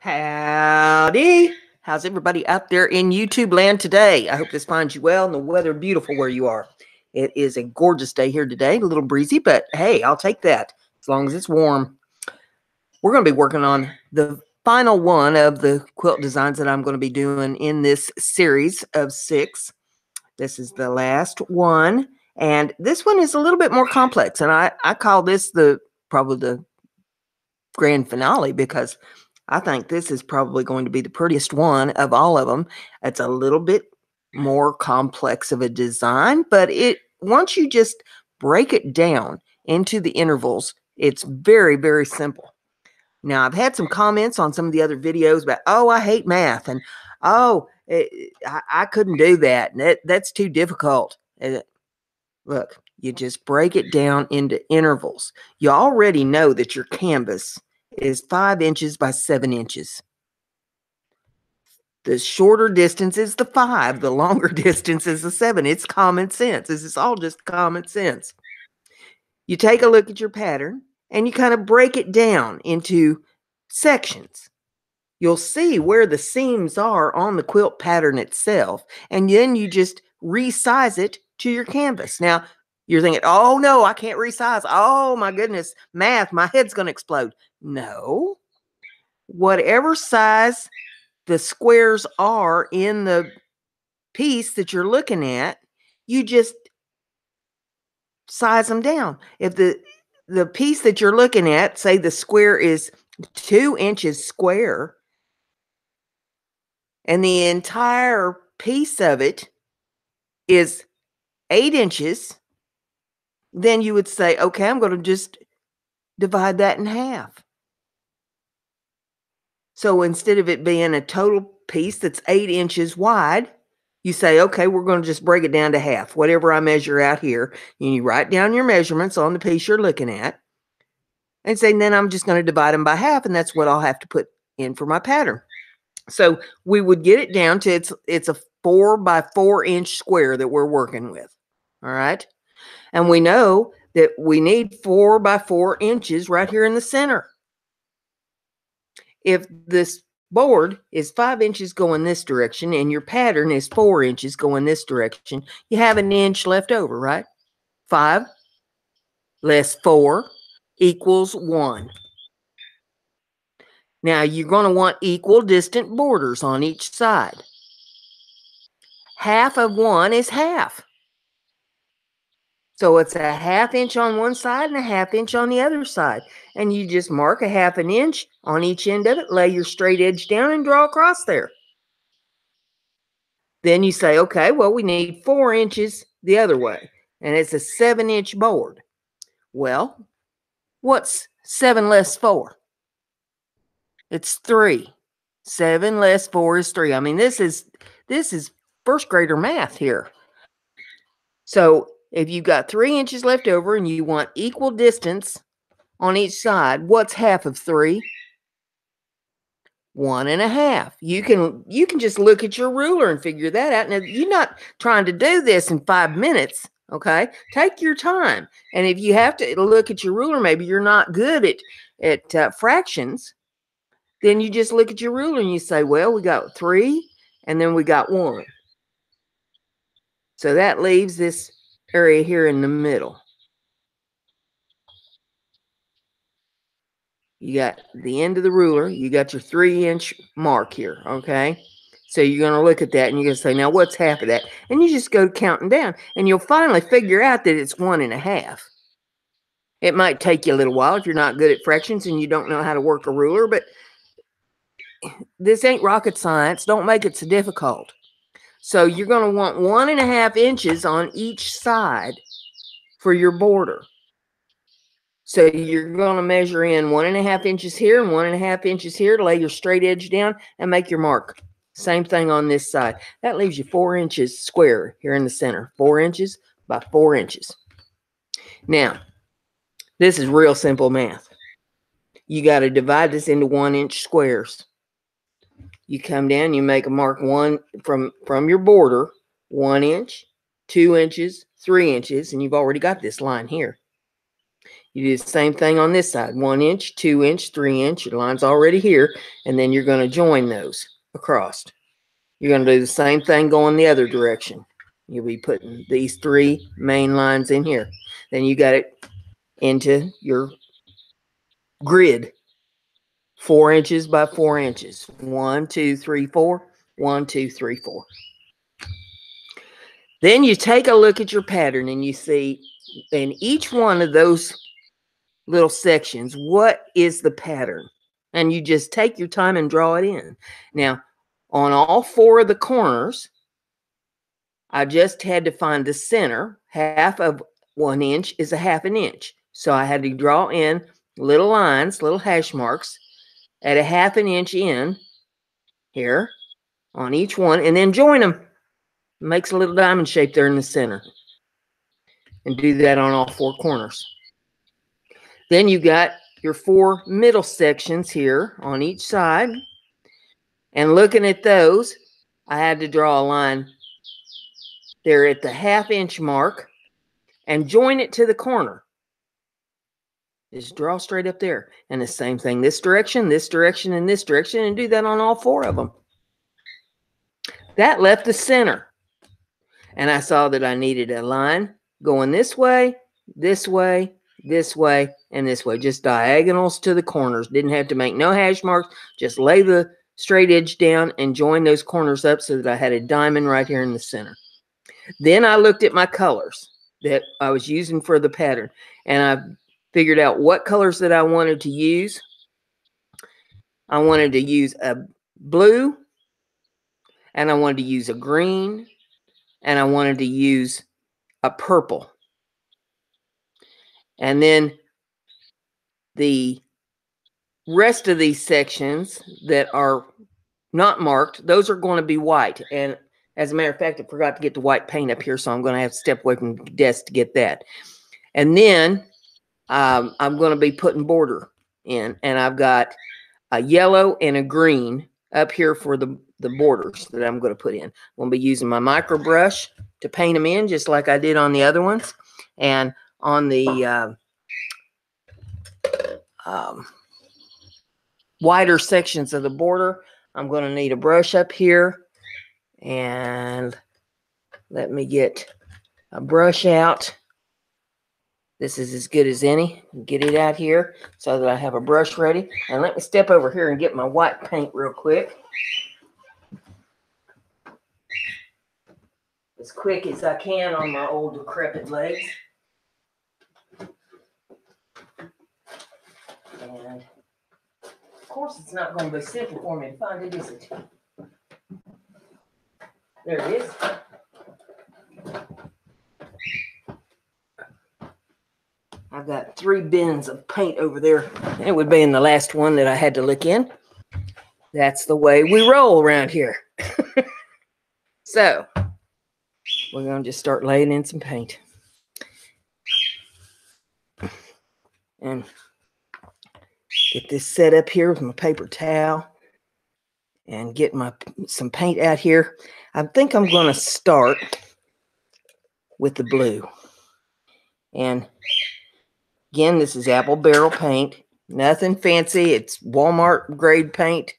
Howdy. How's everybody out there in YouTube land today? I hope this finds you well and the weather beautiful where you are. It is a gorgeous day here today, a little breezy, but hey, I'll take that as long as it's warm. We're going to be working on the final one of the quilt designs that I'm going to be doing in this series of 6. This is the last one, and this one is a little bit more complex, and I call this probably the grand finale because I think this is probably going to be the prettiest one of all of them. It's a little bit more complex of a design, but once you just break it down into the intervals, it's very, very simple. Now, I've had some comments on some of the other videos about, oh, I hate math, and oh, I couldn't do that, and that's too difficult. Look, you just break it down into intervals. You already know that your canvas is 5 inches by 7 inches. The shorter distance is the 5. The longer distance is the 7. It's common sense. This is all just common sense. You take a look at your pattern and you kind of break it down into sections. You'll see where the seams are on the quilt pattern itself, and then you just resize it to your canvas. Now, you're thinking, oh, no, I can't resize. Oh, my goodness, math, my head's going to explode. No. Whatever size the squares are in the piece that you're looking at, you just size them down. If the piece that you're looking at, say the square is 2 inches square, and the entire piece of it is 8 inches, then you would say, okay, I'm going to just divide that in half. So instead of it being a total piece that's 8 inches wide, you say, okay, we're going to just break it down to half, whatever I measure out here. And you write down your measurements on the piece you're looking at and say, then I'm just going to divide them by half, and that's what I'll have to put in for my pattern. So we would get it down to it's a 4 by 4 inch square that we're working with. All right. And we know that we need 4 by 4 inches right here in the center. If this board is 5 inches going this direction and your pattern is 4 inches going this direction, you have an inch left over, right? 5 less 4 equals 1. Now, you're going to want equal distant borders on each side. Half of 1 is half. So it's a 1/2 inch on one side and a 1/2 inch on the other side. And you just mark a 1/2 inch on each end of it, lay your straight edge down and draw across there. Then you say, okay, well, we need 4 inches the other way. And it's a 7-inch board. Well, what's 7 less 4? It's 3. 7 less 4 is 3. I mean, this is first grader math here. So if you've got 3 inches left over and you want equal distance on each side, what's half of 3? 1.5. You can just look at your ruler and figure that out. Now, you're not trying to do this in 5 minutes, okay? Take your time. And if you have to look at your ruler, maybe you're not good at fractions, then you just look at your ruler and you say, well, we got 3 and then we got 1. So that leaves this area here in the middle. You got the end of the ruler. You got your 3-inch mark here, okay? So you're going to look at that and you're going to say, now what's half of that? And you just go counting down. And you'll finally figure out that it's 1.5. It might take you a little while if you're not good at fractions and you don't know how to work a ruler, but this ain't rocket science. Don't make it so difficult. So you're going to want 1.5 inches on each side for your border. So you're going to measure in 1.5 inches here and 1.5 inches here to lay your straight edge down and make your mark. Same thing on this side. That leaves you 4 inches square here in the center. 4 inches by 4 inches. Now, this is real simple math. You got to divide this into 1-inch squares. You come down, you make a mark from your border, 1 inch, 2 inches, 3 inches, and you've already got this line here. You do the same thing on this side. 1 inch, 2 inch, 3 inch. Your line's already here. And then you're going to join those across. You're going to do the same thing going the other direction. You'll be putting these 3 main lines in here. Then you got it into your grid. 4 inches by 4 inches. 1, 2, 3, 4. 1, 2, 3, 4. Then you take a look at your pattern and you see in each one of those little sections, what is the pattern? And you just take your time and draw it in. Now, on all 4 of the corners, I just had to find the center. Half of 1 inch is a half an inch. So I had to draw in little lines, little hash marks at a half an inch in here on each one, and then join them. Makes a little diamond shape there in the center. And do that on all 4 corners. Then you got your 4 middle sections here on each side. And looking at those, I had to draw a line there at the half inch mark and join it to the corner. Just draw straight up there. And the same thing, this direction, and this direction, and do that on all 4 of them. That left the center. And I saw that I needed a line going this way, this way, this way, and this way. Just diagonals to the corners. Didn't have to make no hash marks. Just lay the straight edge down and join those corners up so that I had a diamond right here in the center. Then I looked at my colors that I was using for the pattern. And I figured out what colors that I wanted to use. I wanted to use a blue. And I wanted to use a green. And I wanted to use a purple. And then the rest of these sections that are not marked, those are going to be white. And as a matter of fact, I forgot to get the white paint up here, so I'm going to have to step away from the desk to get that. And then I'm going to be putting border in. And I've got a yellow and a green up here for the borders that I'm going to put in. I'm going to be using my micro brush to paint them in, just like I did on the other ones. And on the wider sections of the border, I'm going to need a brush up here. And let me get a brush out. This is as good as any. Get it out here so that I have a brush ready. And let me step over here and get my white paint real quick. As quick as I can on my old decrepit legs. And of course, it's not going to be simple for me to find it, is it? There it is. I've got 3 bins of paint over there. It would be in the last one that I had to look in. That's the way we roll around here. So, we're going to just start laying in some paint. And get this set up here with my paper towel. And get some paint out here. I think I'm going to start with the blue. And again, this is apple barrel paint. Nothing fancy. It's Walmart grade paint.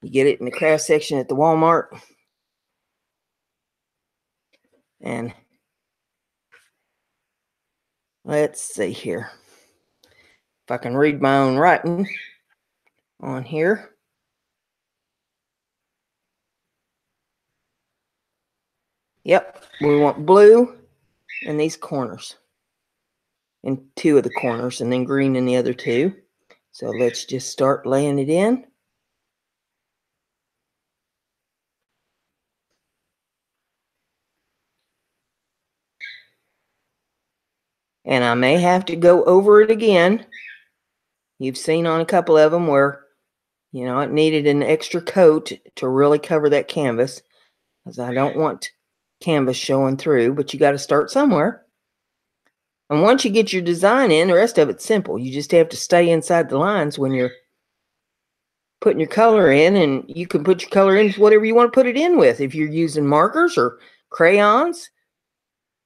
You get it in the craft section at the Walmart. And let's see here. If I can read my own writing on here. Yep, we want blue in these corners. In 2 of the corners, and then green in the other 2. So let's just start laying it in. And I may have to go over it again. You've seen on a couple of them where, you know, it needed an extra coat to really cover that canvas. Because I don't want canvas showing through, but you got to start somewhere. And once you get your design in, the rest of it's simple. You just have to stay inside the lines when you're putting your color in, and you can put your color in whatever you want to put it in with. If you're using markers or crayons,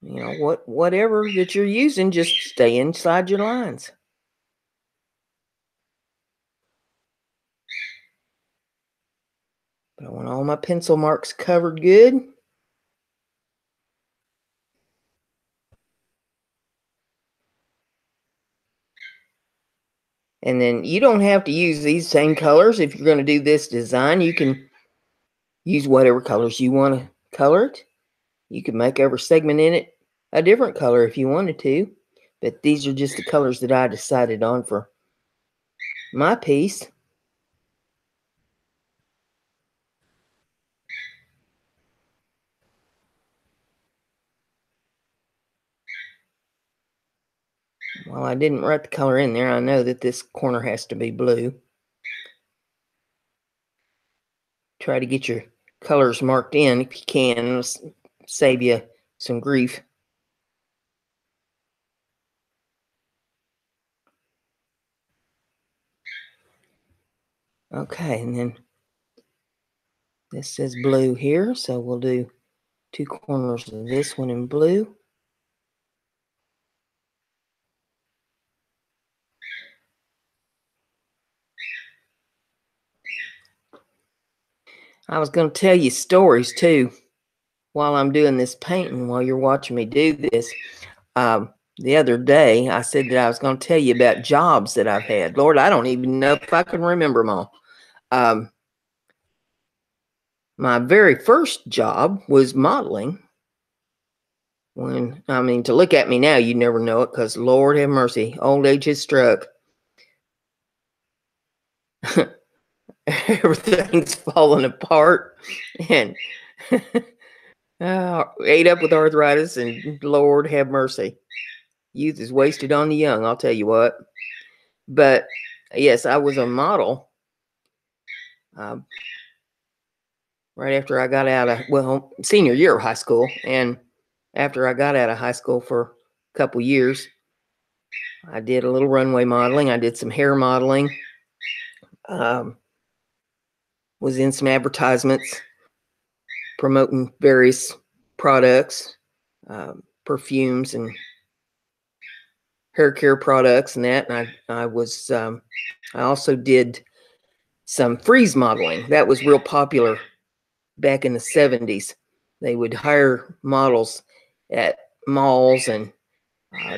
You know, whatever that you're using, just stay inside your lines. But I want all my pencil marks covered good. And then you don't have to use these same colors. If you're going to do this design, you can use whatever colors you want to color it. You can make every segment in it a different color if you wanted to. But these are just the colors that I decided on for my piece. While I didn't write the color in there, I know that this corner has to be blue. Try to get your colors marked in if you can. It'll save you some grief. Okay, and then this says blue here, so we'll do 2 corners of this one in blue. I was going to tell you stories too while I'm doing this painting, while you're watching me do this. The other day, I said that I was going to tell you about jobs that I've had. Lord, I don't even know if I can remember them all. My very first job was modeling. To look at me now, you'd never know it because, Lord have mercy, old age has struck. Everything's falling apart and ate up with arthritis, and Lord have mercy. Youth is wasted on the young, I'll tell you what. But yes, I was a model right after I got out of, senior year of high school. And after I got out of high school for a couple years, I did a little runway modeling. I did some hair modeling. Was in some advertisements promoting various products, perfumes and hair care products and that. And I also did some freeze modeling. That was real popular back in the 70s. They would hire models at malls and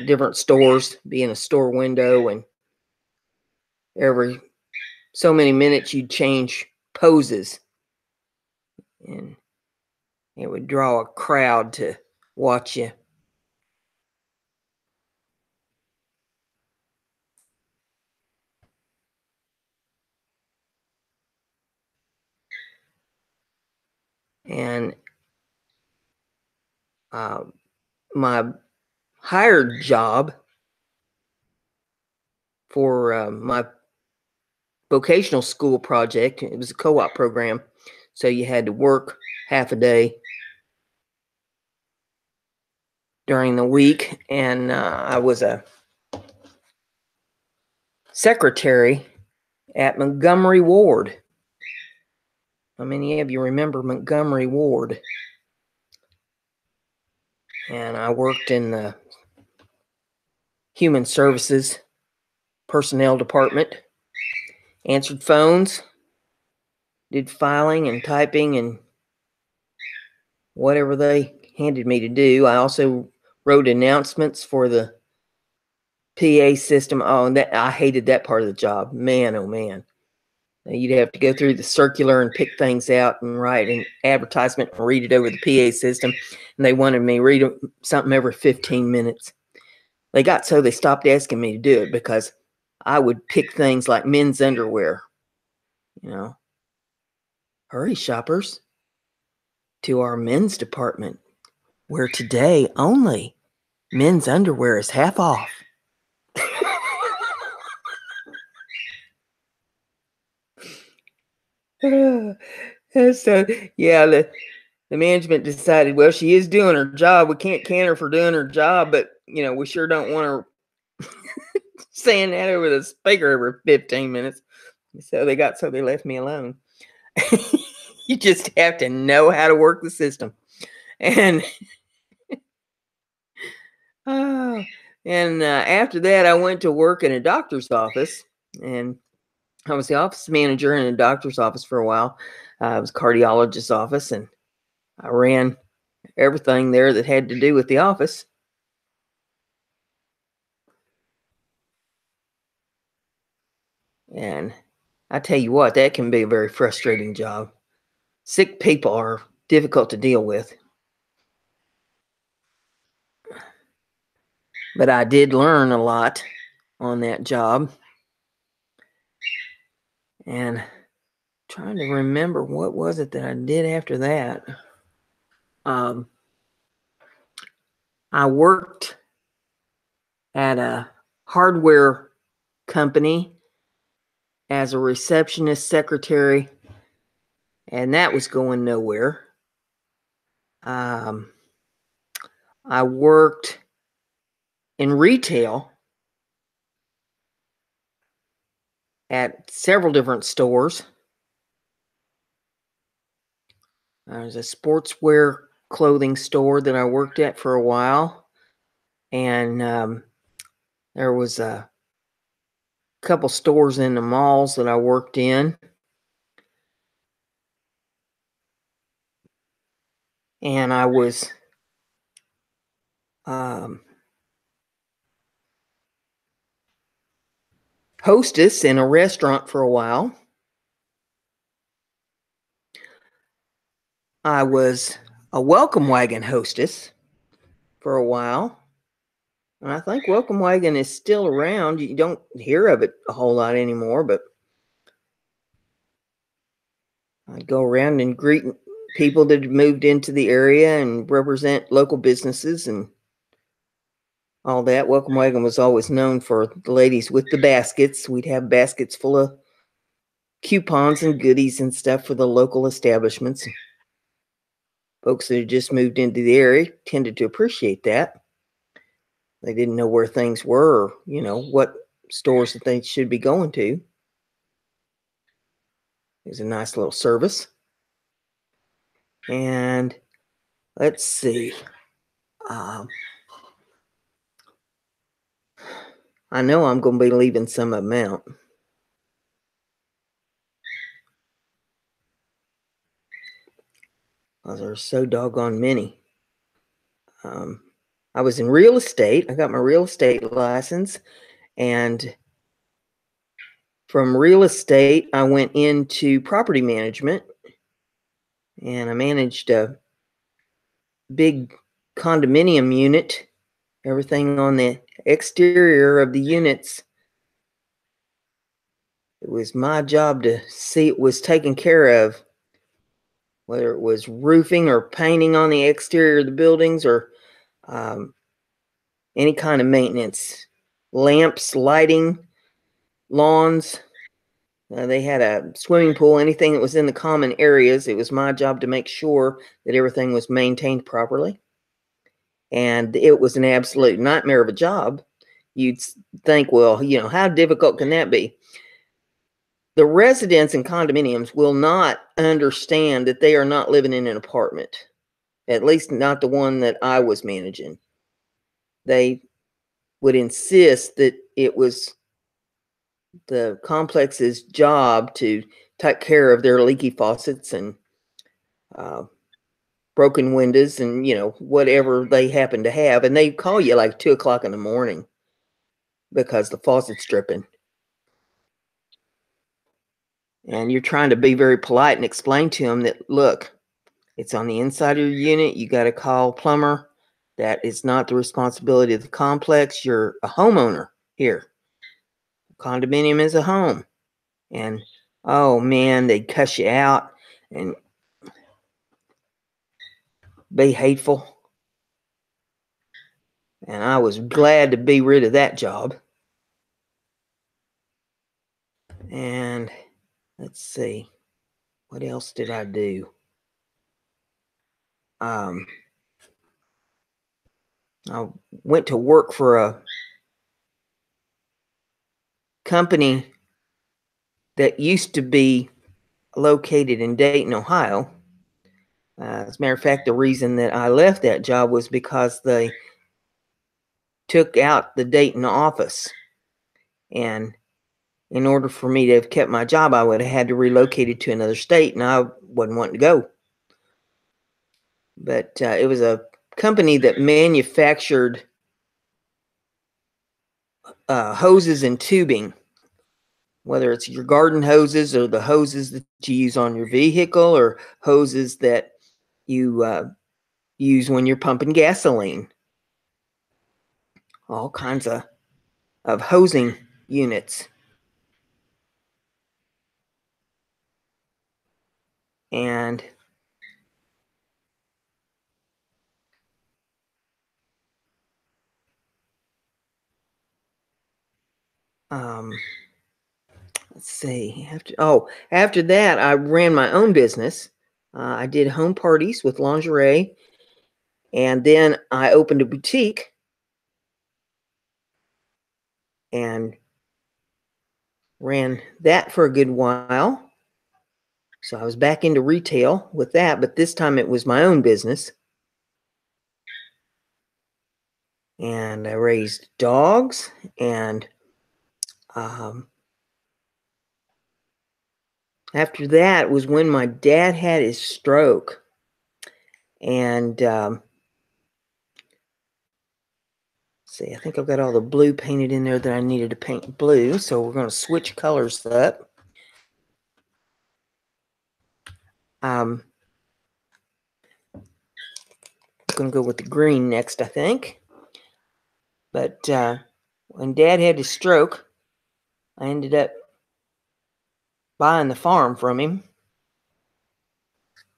different stores, be in a store window, and every so many minutes you'd change poses, and it would draw a crowd to watch you. And my hired job for my vocational school project, it was a co-op program, so you had to work half a day during the week, and I was a secretary at Montgomery Ward. How many of you remember Montgomery Ward? And I worked in the human services personnel department, answered phones, did filing and typing and whatever they handed me to do. I also wrote announcements for the PA system. Oh, and I hated that part of the job. Man, oh man. You'd have to go through the circular and pick things out and write an advertisement and read it over the PA system. And they wanted me to read something every 15 minutes. They got so they stopped asking me to do it because I would pick things like men's underwear. You know, hurry, shoppers, to our men's department, where today only men's underwear is half off. So, yeah, the management decided, well, she is doing her job. We can't can her for doing her job, but, we sure don't want her saying that over the speaker every 15 minutes. So they left me alone. You just have to know how to work the system. And Ah, and after that, I went to work in a doctor's office, and I was the office manager in a doctor's office for a while. It was a cardiologist's office, and I ran everything there that had to do with the office. And I tell you what, that can be a very frustrating job. Sick people are difficult to deal with. But I did learn a lot on that job. And trying to remember what was it that I did after that. I worked at a hardware company as a receptionist secretary, and that was going nowhere. I worked in retail at several different stores. There's a sportswear clothing store that I worked at for a while, and there was a couple stores in the malls that I worked in. And I was hostess in a restaurant for a while. I was a welcome wagon hostess for a while. And I think welcome wagon is still around. You don't hear of it a whole lot anymore, but I'd go around and greet people that had moved into the area and represent local businesses and all that. Welcome wagon was always known for the ladies with the baskets. We'd have baskets full of coupons and goodies and stuff for the local establishments. Folks that had just moved into the area tended to appreciate that. They didn't know where things were, or, what stores that they should be going to. It was a nice little service. And let's see. I know I'm going to be leaving some of them out. Because there's so doggone many. I was in real estate. I got my real estate license. And from real estate, I went into property management. And I managed a big condominium unit. Everything on the exterior of the units. It was my job to see it was taken care of. Whether it was roofing or painting on the exterior of the buildings or any kind of maintenance. Lamps, lighting, lawns. They had a swimming pool, anything that was in the common areas. It was my job to make sure that everything was maintained properly. And it was an absolute nightmare of a job. You'd think, well, how difficult can that be? The residents in condominiums will not understand that they are not living in an apartment. At least not the one that I was managing. They would insist that it was the complex's job to take care of their leaky faucets and broken windows and, whatever they happen to have. And they call you like 2 o'clock in the morning because the faucet's dripping. And you're trying to be very polite and explain to them that, look, it's on the inside of your unit. You got to call a plumber. That is not the responsibility of the complex. You're a homeowner here. Condominium is a home. And, oh man, they'd cuss you out and be hateful. And I was glad to be rid of that job. And let's see. What else did I do? I went to work for a company that used to be located in Dayton, Ohio. As a matter of fact, the reason that I left that job was because the took out the Dayton office. And in order for me to have kept my job, I would have had to relocate it to another state, and I wasn't wanting to go. But it was a company that manufactured hoses and tubing, whether it's your garden hoses or the hoses that you use on your vehicle or hoses that you use when you're pumping gasoline. All kinds of hosing units. And let's see. After that, I ran my own business. I did home parties with lingerie, and then I opened a boutique and ran that for a good while. So I was back into retail with that, but this time it was my own business. And I raised dogs, and after that was when my dad had his stroke. And see, I think I've got all the blue painted in there that I needed to paint blue, so we're going to switch colors up. I'm going to go with the green next, I think. But when Dad had his stroke, I ended up buying the farm from him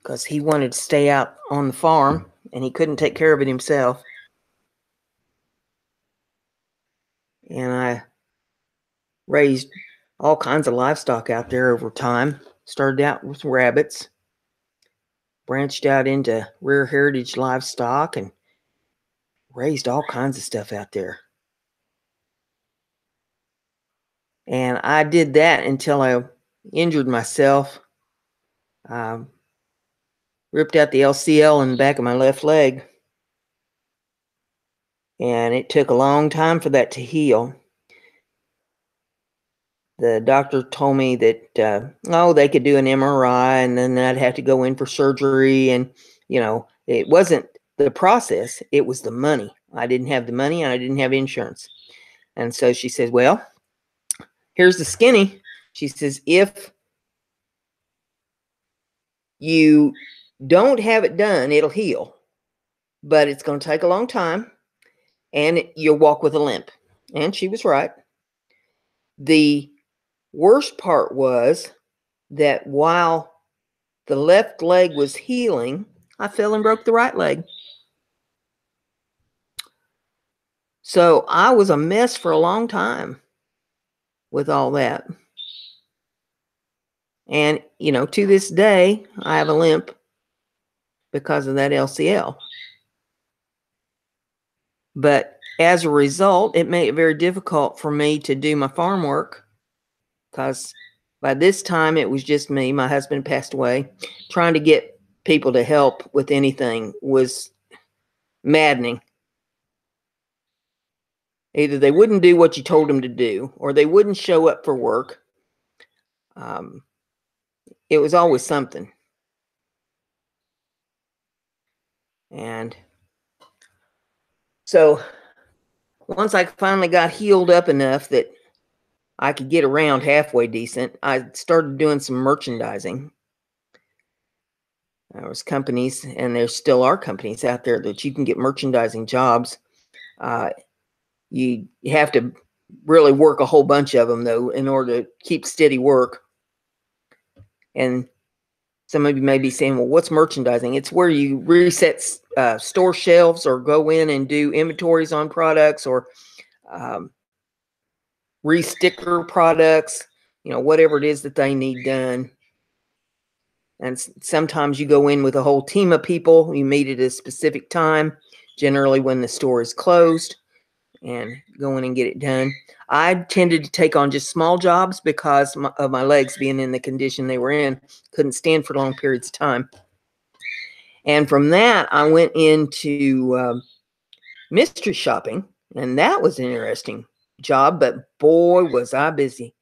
because he wanted to stay out on the farm and he couldn't take care of it himself. And I raised all kinds of livestock out there over time. Started out with rabbits, branched out into rare heritage livestock, and raised all kinds of stuff out there. And I did that until I injured myself. Ripped out the LCL in the back of my left leg. And it took a long time for that to heal. The doctor told me that, they could do an MRI and then I'd have to go in for surgery. And, it wasn't the process, it was the money. I didn't have the money and I didn't have insurance. And so she says, well, here's the skinny. She says, if you don't have it done, it'll heal. But it's going to take a long time and you'll walk with a limp. And she was right. The worst part was that while the left leg was healing, I fell and broke the right leg. So I was a mess for a long time with all that. And, to this day, I have a limp because of that LCL. But as a result, it made it very difficult for me to do my farm work because by this time it was just me. My husband passed away. Trying to get people to help with anything was maddening. Either they wouldn't do what you told them to do or they wouldn't show up for work. It was always something. And so once I finally got healed up enough that I could get around halfway decent, I started doing some merchandising. There was companies, and there still are companies out there that you can get merchandising jobs. You have to really work a whole bunch of them, though, in order to keep steady work. And some of you may be saying, well, what's merchandising? It's where you reset store shelves or go in and do inventories on products or re-sticker products, whatever it is that they need done. And sometimes you go in with a whole team of people. You meet at a specific time, generally when the store is closed, and go in and get it done. I tended to take on just small jobs because of my legs being in the condition they were in. Couldn't stand for long periods of time. And from that, I went into mystery shopping. And that was an interesting job, but boy, was I busy.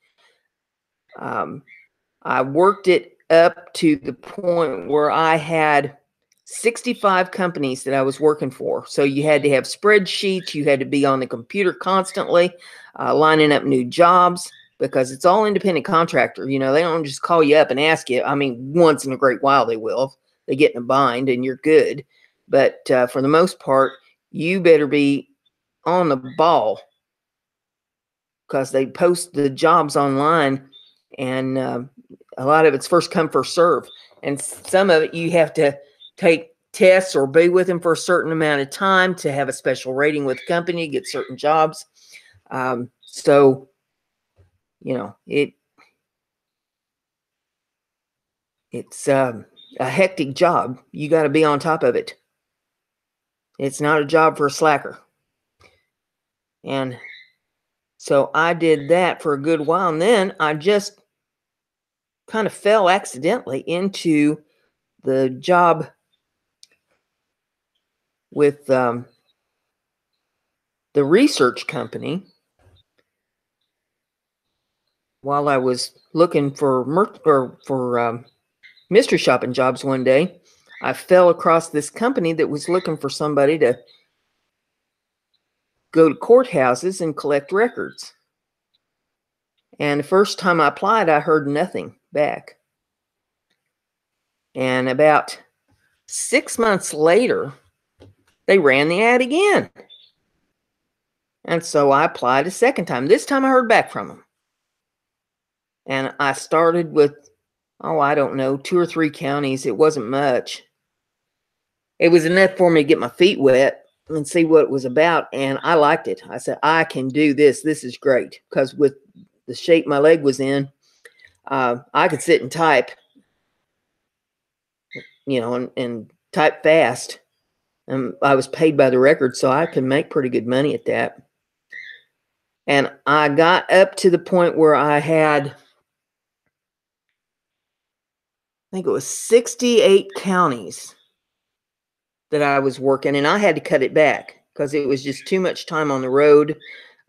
I worked it up to the point where I had 65 companies that I was working for. So you had to have spreadsheets. You had to be on the computer constantly, lining up new jobs, because it's all independent contractor. You know, they don't just call you up and ask you. I mean, once in a great while they will. They get in a bind and you're good. But for the most part, you better be on the ball, because they post the jobs online, and a lot of it's first come, first serve. And some of it you have to take tests or be with them for a certain amount of time to have a special rating with the company, get certain jobs. So, you know, it's a hectic job. You got to be on top of it. It's not a job for a slacker. And so I did that for a good while. And then I just kind of fell accidentally into the job with the research company. While I was looking for mystery shopping jobs one day, I fell across this company that was looking for somebody to go to courthouses and collect records. And the first time I applied, I heard nothing back. And about 6 months later, they ran the ad again. And so I applied a second time. This time I heard back from them. And I started with, I don't know, 2 or 3 counties. It wasn't much. It was enough for me to get my feet wet and see what it was about. And I liked it. I said, I can do this. This is great. Because with the shape my leg was in, I could sit and type, you know, and type fast. And I was paid by the record, so I could make pretty good money at that. And I got up to the point where I had, I think it was 68 counties that I was working, and I had to cut it back because it was just too much time on the road.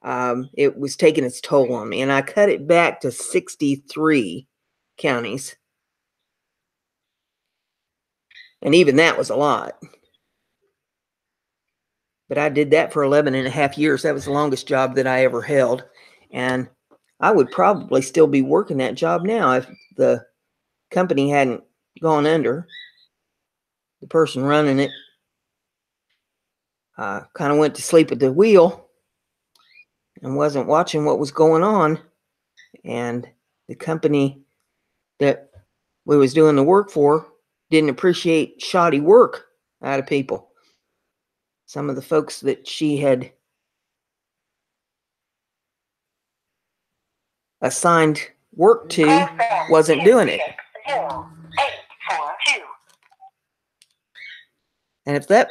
It was taking its toll on me, and I cut it back to 63 counties. And even that was a lot. But I did that for 11 and a half years. That was the longest job that I ever held. And I would probably still be working that job now if the company hadn't gone under. The person running it kind of went to sleep at the wheel and wasn't watching what was going on. And the company that we was doing the work for didn't appreciate shoddy work out of people. Some of the folks that she had assigned work to wasn't doing it. And if that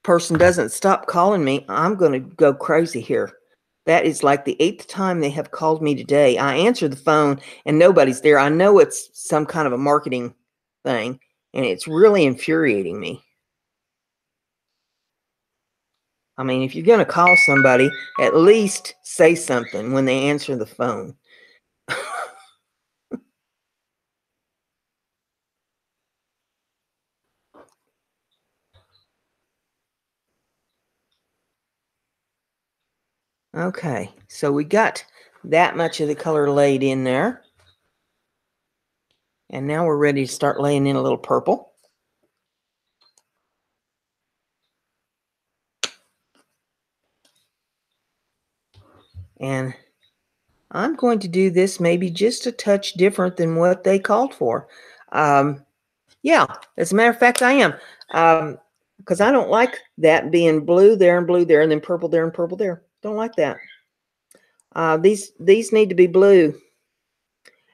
person doesn't stop calling me, I'm going to go crazy here. That is like the 8th time they have called me today. I answer the phone and nobody's there. I know it's some kind of a marketing thing, and it's really infuriating me. I mean, if you're going to call somebody, at least say something when they answer the phone. Okay, so we got that much of the color laid in there. And now we're ready to start laying in a little purple. And I'm going to do this maybe just a touch different than what they called for. Yeah, as a matter of fact, I am. Because I don't like that being blue there and blue there and then purple there and purple there. Don't like that. These need to be blue.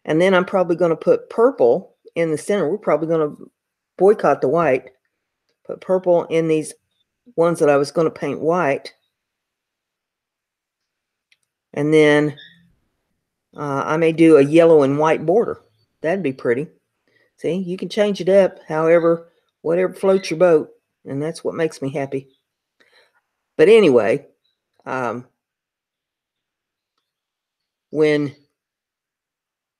And then I'm probably going to put purple in the center. We're probably going to boycott the white. Put purple in these ones that I was going to paint white. And then I may do a yellow and white border. That'd be pretty. See, you can change it up however, whatever floats your boat. And that's what makes me happy. But anyway, when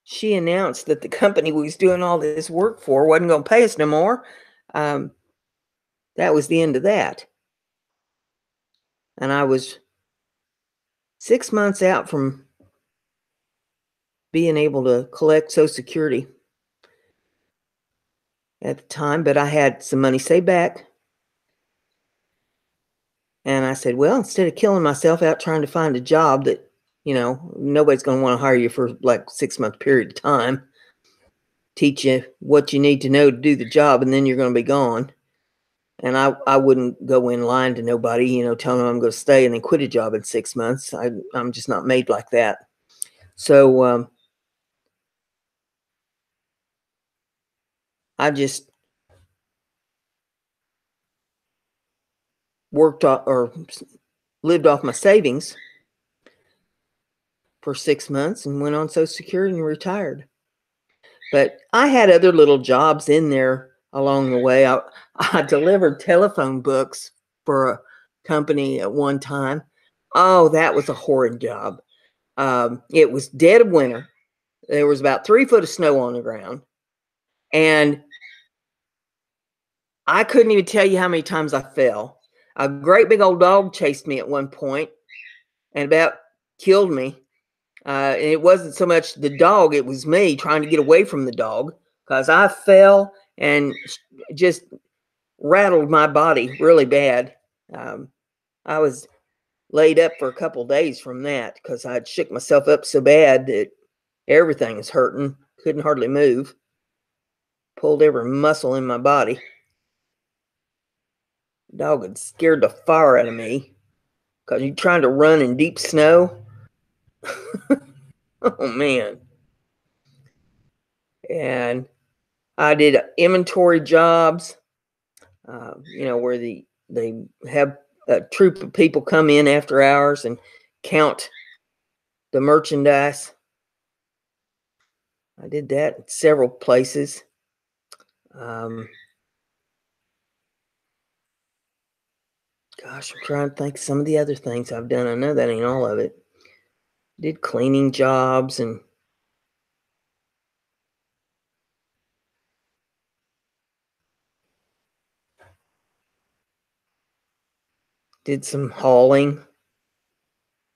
she announced that the company we was doing all this work for wasn't going to pay us no more, that was the end of that. And I was 6 months out from being able to collect Social Security at the time, but I had some money saved back. And I said, well, instead of killing myself out trying to find a job that, you know, nobody's going to want to hire you for like 6 month period of time, teach you what you need to know to do the job, and then you're going to be gone. And I wouldn't go in lying to nobody, you know, telling them I'm going to stay and then quit a job in 6 months. I'm just not made like that. So I just worked off or lived off my savings for 6 months and went on Social Security and retired. But I had other little jobs in there along the way. I delivered telephone books for a company at one time. Oh, that was a horrid job. It was dead of winter. There was about 3 foot of snow on the ground. And I couldn't even tell you how many times I fell. A great big old dog chased me at one point and about killed me. And it wasn't so much the dog, it was me trying to get away from the dog because I fell and just rattled my body really bad. I was laid up for a couple of days from that because I'd shook myself up so bad that everything was hurting. Couldn't hardly move. Pulled every muscle in my body. The dog had scared the fire out of me because you're trying to run in deep snow. Oh, man. And I did inventory jobs, you know, where they have a troop of people come in after hours and count the merchandise. I did that in several places. Gosh, I'm trying to think of some of the other things I've done. I know that ain't all of it. Did cleaning jobs and did some hauling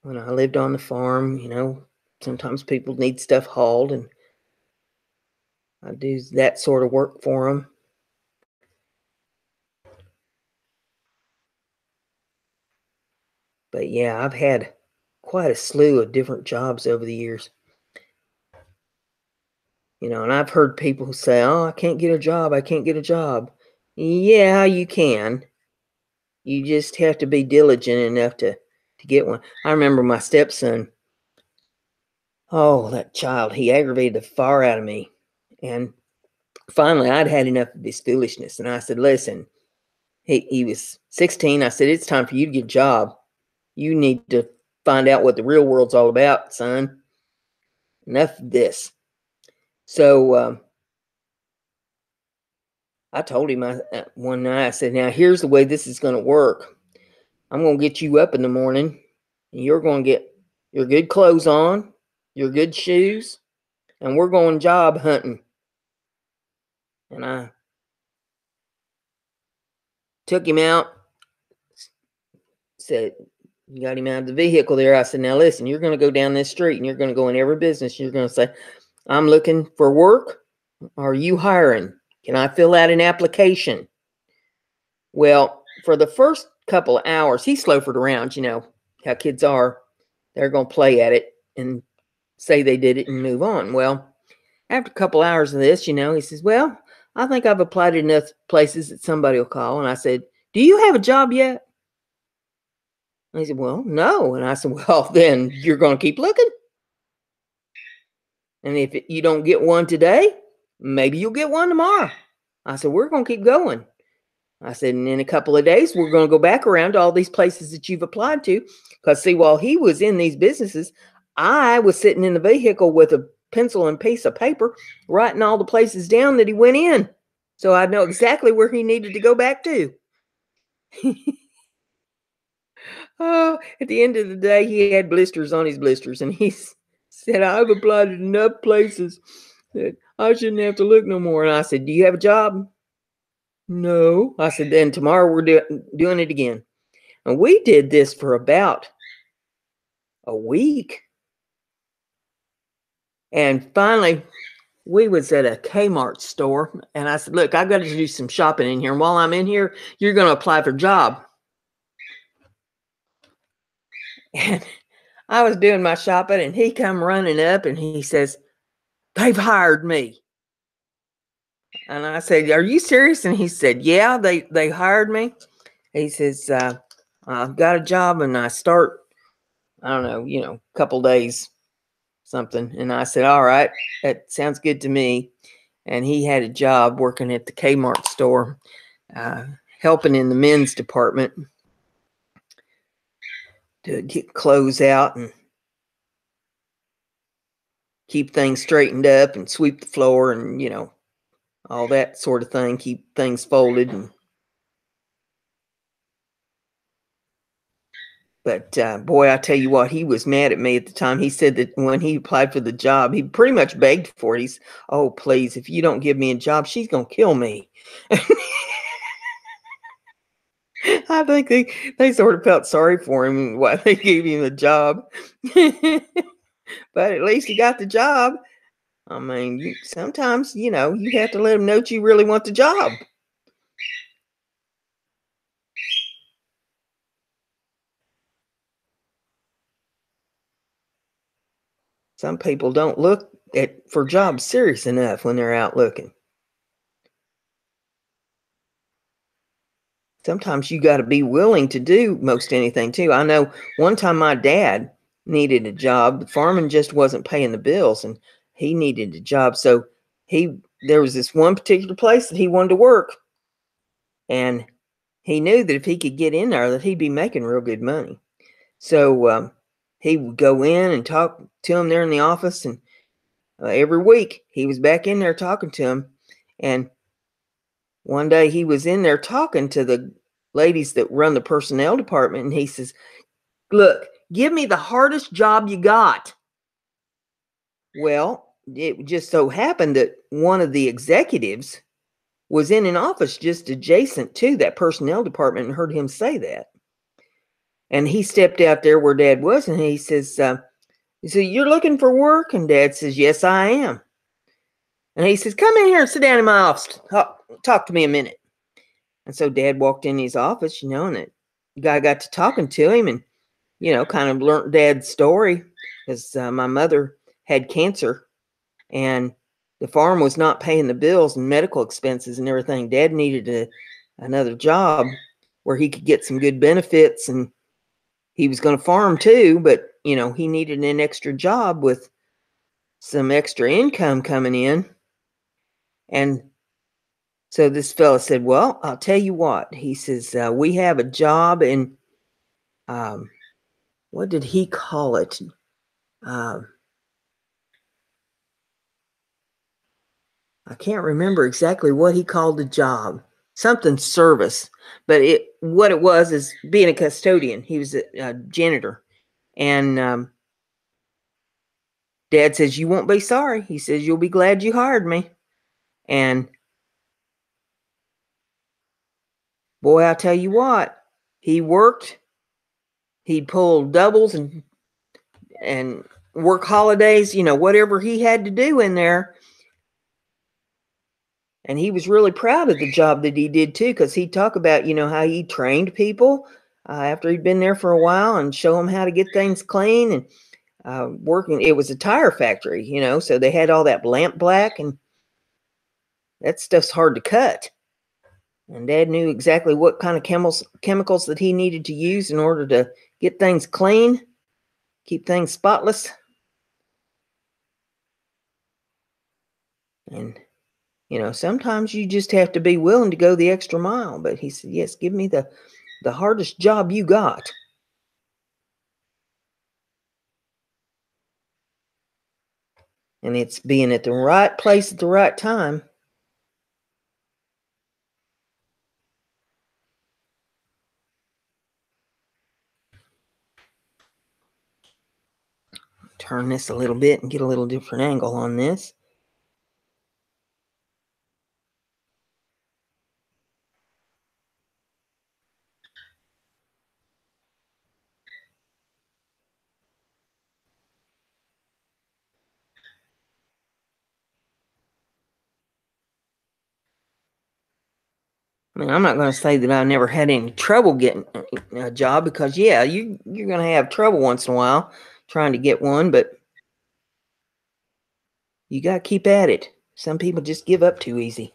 when I lived on the farm. You know, sometimes people need stuff hauled, and I do that sort of work for them. But yeah, I've had quite a slew of different jobs over the years. You know, and I've heard people who say, oh, I can't get a job. I can't get a job. Yeah, you can. You just have to be diligent enough to get one. I remember my stepson. Oh, that child, he aggravated the fire out of me. And finally, I'd had enough of his foolishness. And I said, listen, he was 16. I said, it's time for you to get a job. You need to find out what the real world's all about, son. Enough of this. So I told him one night, I said, now here's the way this is going to work. I'm going to get you up in the morning, and you're going to get your good clothes on, your good shoes, and we're going job hunting. And I took him out, said, you got him out of the vehicle there. I said, now listen, you're going to go down this street, and you're going to go in every business. You're going to say, I'm looking for work. Are you hiring? Can I fill out an application? Well, for the first couple of hours, he slopered around, you know how kids are. They're going to play at it and say they did it and move on. Well, after a couple hours of this, you know, he says, well, I think I've applied to enough places that somebody will call. And I said, do you have a job yet? And he said, well, no. And I said, well, then you're going to keep looking. And if you don't get one today, maybe you'll get one tomorrow. I said, we're going to keep going. I said, and in a couple of days, we're going to go back around to all these places that you've applied to. Because, see, while he was in these businesses, I was sitting in the vehicle with a pencil and piece of paper, writing all the places down that he went in. So I'd know exactly where he needed to go back to. Oh, at the end of the day, he had blisters on his blisters, and he said, "I've applied at enough places that I shouldn't have to look no more." And I said, "Do you have a job?" "No." I said, "Then tomorrow we're doing it again." And we did this for about a week. And finally, we was at a Kmart store, and I said, "Look, I've got to do some shopping in here. And while I'm in here, you're going to apply for a job." And I was doing my shopping, and he come running up, and he says, "They've hired me." And I said, "Are you serious?" And he said, "Yeah, they hired me." He says, "I've got a job, and I start, I don't know, a couple days, something." And I said, "All right, that sounds good to me." And he had a job working at the Kmart store, uh, helping in the men's department to get clothes out and keep things straightened up and sweep the floor and, all that sort of thing, keep things folded. But boy, I tell you what, he was mad at me at the time. He said that when he applied for the job, he pretty much begged for it. He's, "Oh, please, if you don't give me a job, she's going to kill me." I think they sort of felt sorry for him why they gave him a job. But at least he got the job. I mean, sometimes, you have to let them know that you really want the job. Some people don't look for jobs serious enough when they're out looking. Sometimes you got to be willing to do most anything too. I know one time my dad needed a job. The farming just wasn't paying the bills, and he needed a job. So there was this one particular place that he wanted to work, and he knew that if he could get in there, that he'd be making real good money. So he would go in and talk to him there in the office, and every week he was back in there talking to him. And one day he was in there talking to the ladies that run the personnel department, and he says, "Look, give me the hardest job you got." Well, it just so happened that one of the executives was in an office just adjacent to that personnel department and heard him say that. And he stepped out there where Dad was, and he says, "You're looking for work?" And Dad says, "Yes, I am." And he says, "Come in here and sit down in my office. Talk to me a minute." And so Dad walked in his office, and the guy got to talking to him and, kind of learned Dad's story, because my mother had cancer and the farm was not paying the bills and medical expenses and everything. Dad needed another job where he could get some good benefits, and he was going to farm too, but, he needed an extra job with some extra income coming in. And so this fella said, "Well, I'll tell you what." He says, "We have a job in, what did he call it? I can't remember exactly what he called the job. Something service. But what it was is being a custodian. He was a janitor. And Dad says, "You won't be sorry." He says, "You'll be glad you hired me." And boy, I tell you what, he worked. He'd pull doubles and work holidays, whatever he had to do in there. And he was really proud of the job that he did too, because he'd talk about, how he trained people after he'd been there for a while and show them how to get things clean and working. It was a tire factory, so they had all that lamp black, and that stuff's hard to cut. And Dad knew exactly what kind of chemicals that he needed to use in order to get things clean, keep things spotless. And sometimes you just have to be willing to go the extra mile. But he said, "Yes, give me the hardest job you got." And it's being at the right place at the right time. turn this a little bit and get a little different angle on this. I mean, I'm not going to say that I never had any trouble getting a job, because yeah, you're going to have trouble once in a while trying to get one, but you got to keep at it. Some people just give up too easy.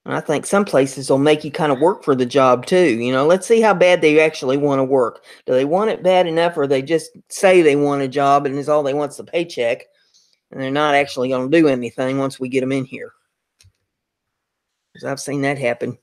And I think some places will make you kind of work for the job too. You know, let's see how bad they actually want to work. Do they want it bad enough, or they just say they want a job and is all they want's the paycheck, and they're not actually going to do anything once we get them in here? Because I've seen that happen.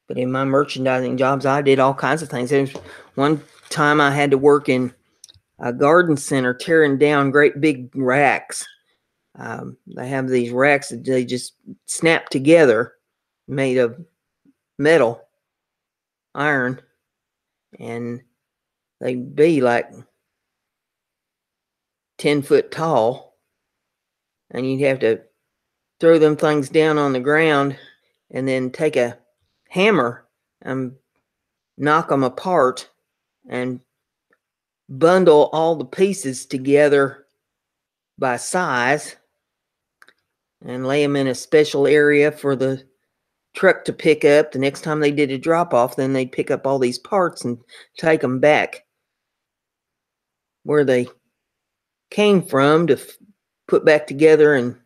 But in my merchandising jobs, I did all kinds of things. There was one time I had to work in a garden center tearing down great big racks. They have these racks that they just snap together, made of metal, iron, and they'd be like 10 foot tall, and you'd have to throw them things down on the ground and then take a hammer and knock them apart and bundle all the pieces together by size and lay them in a special area for the truck to pick up. The next time they did a drop off, then they'd pick up all these parts and take them back where they came from to put back together and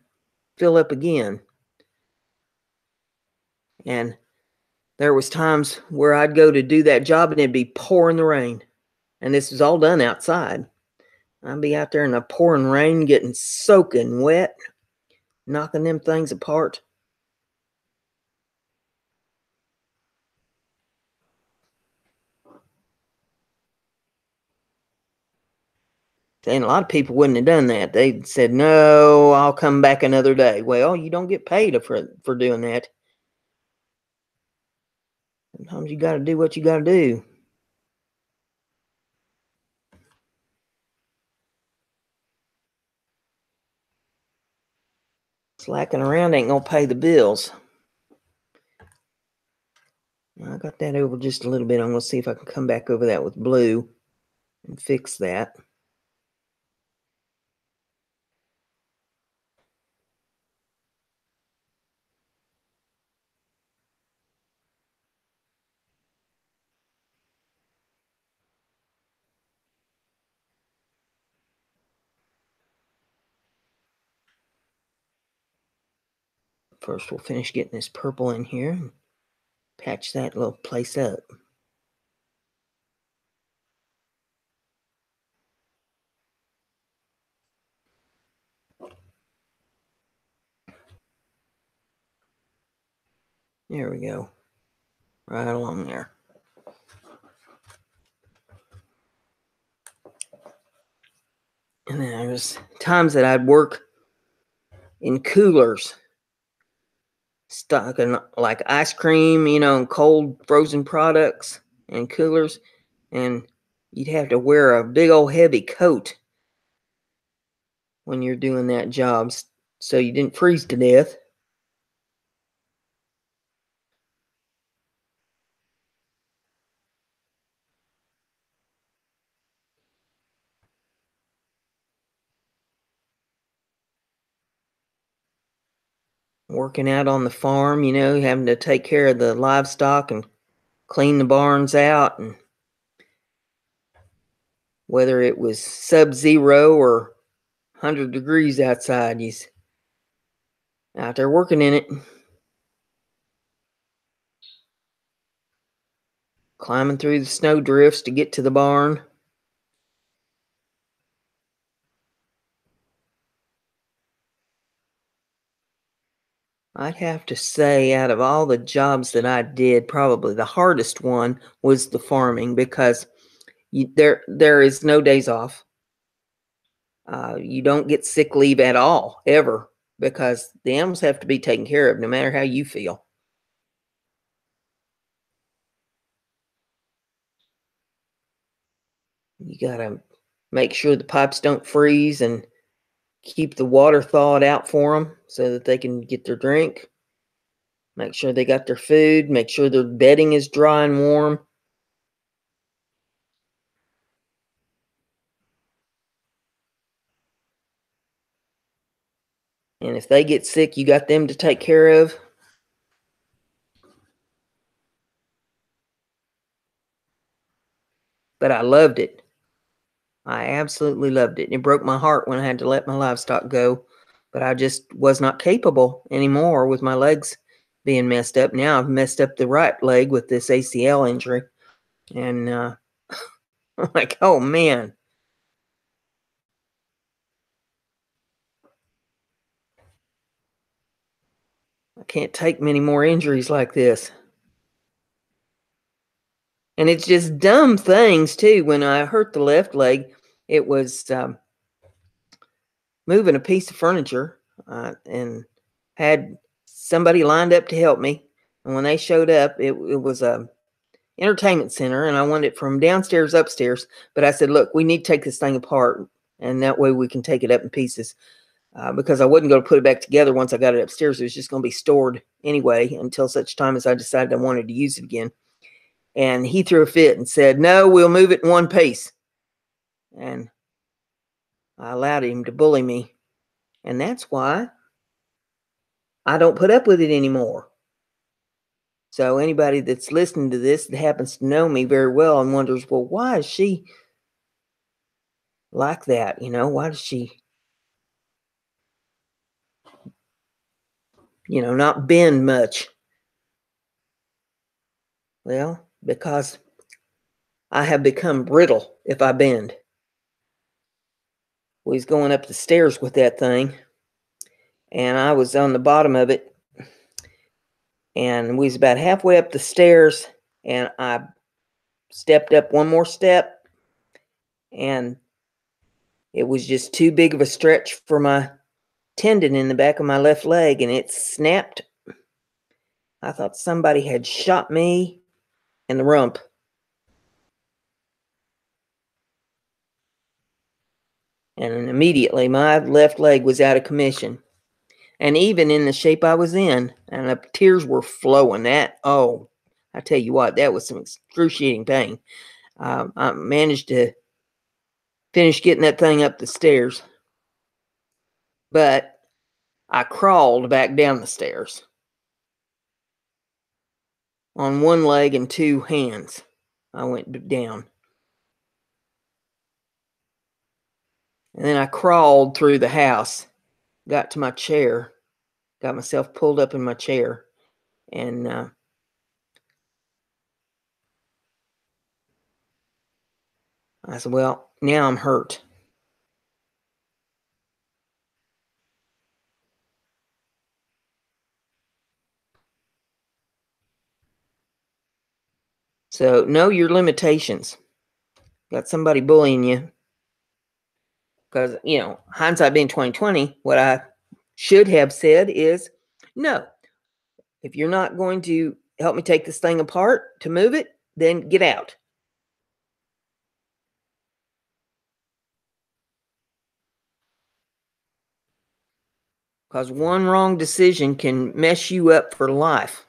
fill up again. And there was times where I'd go to do that job and it'd be pouring the rain, and this was all done outside. I'd be out there in the pouring rain, getting soaking wet, knocking them things apart. And a lot of people wouldn't have done that. They said, no, I'll come back another day. Well, you don't get paid for doing that. Sometimes you got to do what you got to do. Slacking around ain't going to pay the bills. I got that over just a little bit. I'm going to see if I can come back over that with blue and fix that. First, we'll finish getting this purple in here and patch that little place up. There we go. Right along there. And then there's times that I'd work in coolers, stocking like ice cream, you know, and cold frozen products and coolers. And you'd have to wear a big old heavy coat when you're doing that job so you didn't freeze to death. Working out on the farm, you know, having to take care of the livestock and clean the barns out, and whether it was sub-zero or 100 degrees outside, you's out there working in it. Climbing through the snow drifts to get to the barn. I'd have to say out of all the jobs that I did, probably the hardest one was the farming, because there is no days off. You don't get sick leave at all, ever, because the animals have to be taken care of no matter how you feel. You got to make sure the pipes don't freeze and keep the water thawed out for them so that they can get their drink. Make sure they got their food. Make sure their bedding is dry and warm. And if they get sick, you got them to take care of. But I loved it. I absolutely loved it. It broke my heart when I had to let my livestock go. But I just was not capable anymore with my legs being messed up. Now I've messed up the right leg with this ACL injury. And I'm like, oh, man. I can't take many more injuries like this. And it's just dumb things, too. When I hurt the left leg, it was moving a piece of furniture and had somebody lined up to help me. And when they showed up, it was a entertainment center, and I wanted it from downstairs upstairs. But I said, look, we need to take this thing apart, and that way we can take it up in pieces. Because I wasn't going to put it back together once I got it upstairs. It was just going to be stored anyway until such time as I decided I wanted to use it again. And he threw a fit and said, no, we'll move it in one piece. And I allowed him to bully me. And that's why I don't put up with it anymore. So anybody that's listening to this that happens to know me very well and wonders, well, why is she like that? You know, why does she, not bend much? Well, because I have become brittle if I bend. We was going up the stairs with that thing, and I was on the bottom of it, and we was about halfway up the stairs, and I stepped up one more step, and it was just too big of a stretch for my tendon in the back of my left leg, and it snapped. I thought somebody had shot me in the rump. And immediately my left leg was out of commission. And even in the shape I was in, and the tears were flowing. I tell you what, that was some excruciating pain. I managed to finish getting that thing up the stairs, but I crawled back down the stairs on one leg and two hands. I went down. And then I crawled through the house, got to my chair, got myself pulled up in my chair, and I said, well, now I'm hurt. So know your limitations. Got somebody bullying you. Because, hindsight being 2020, what I should have said is, no, if you're not going to help me take this thing apart to move it, then get out. Because one wrong decision can mess you up for life.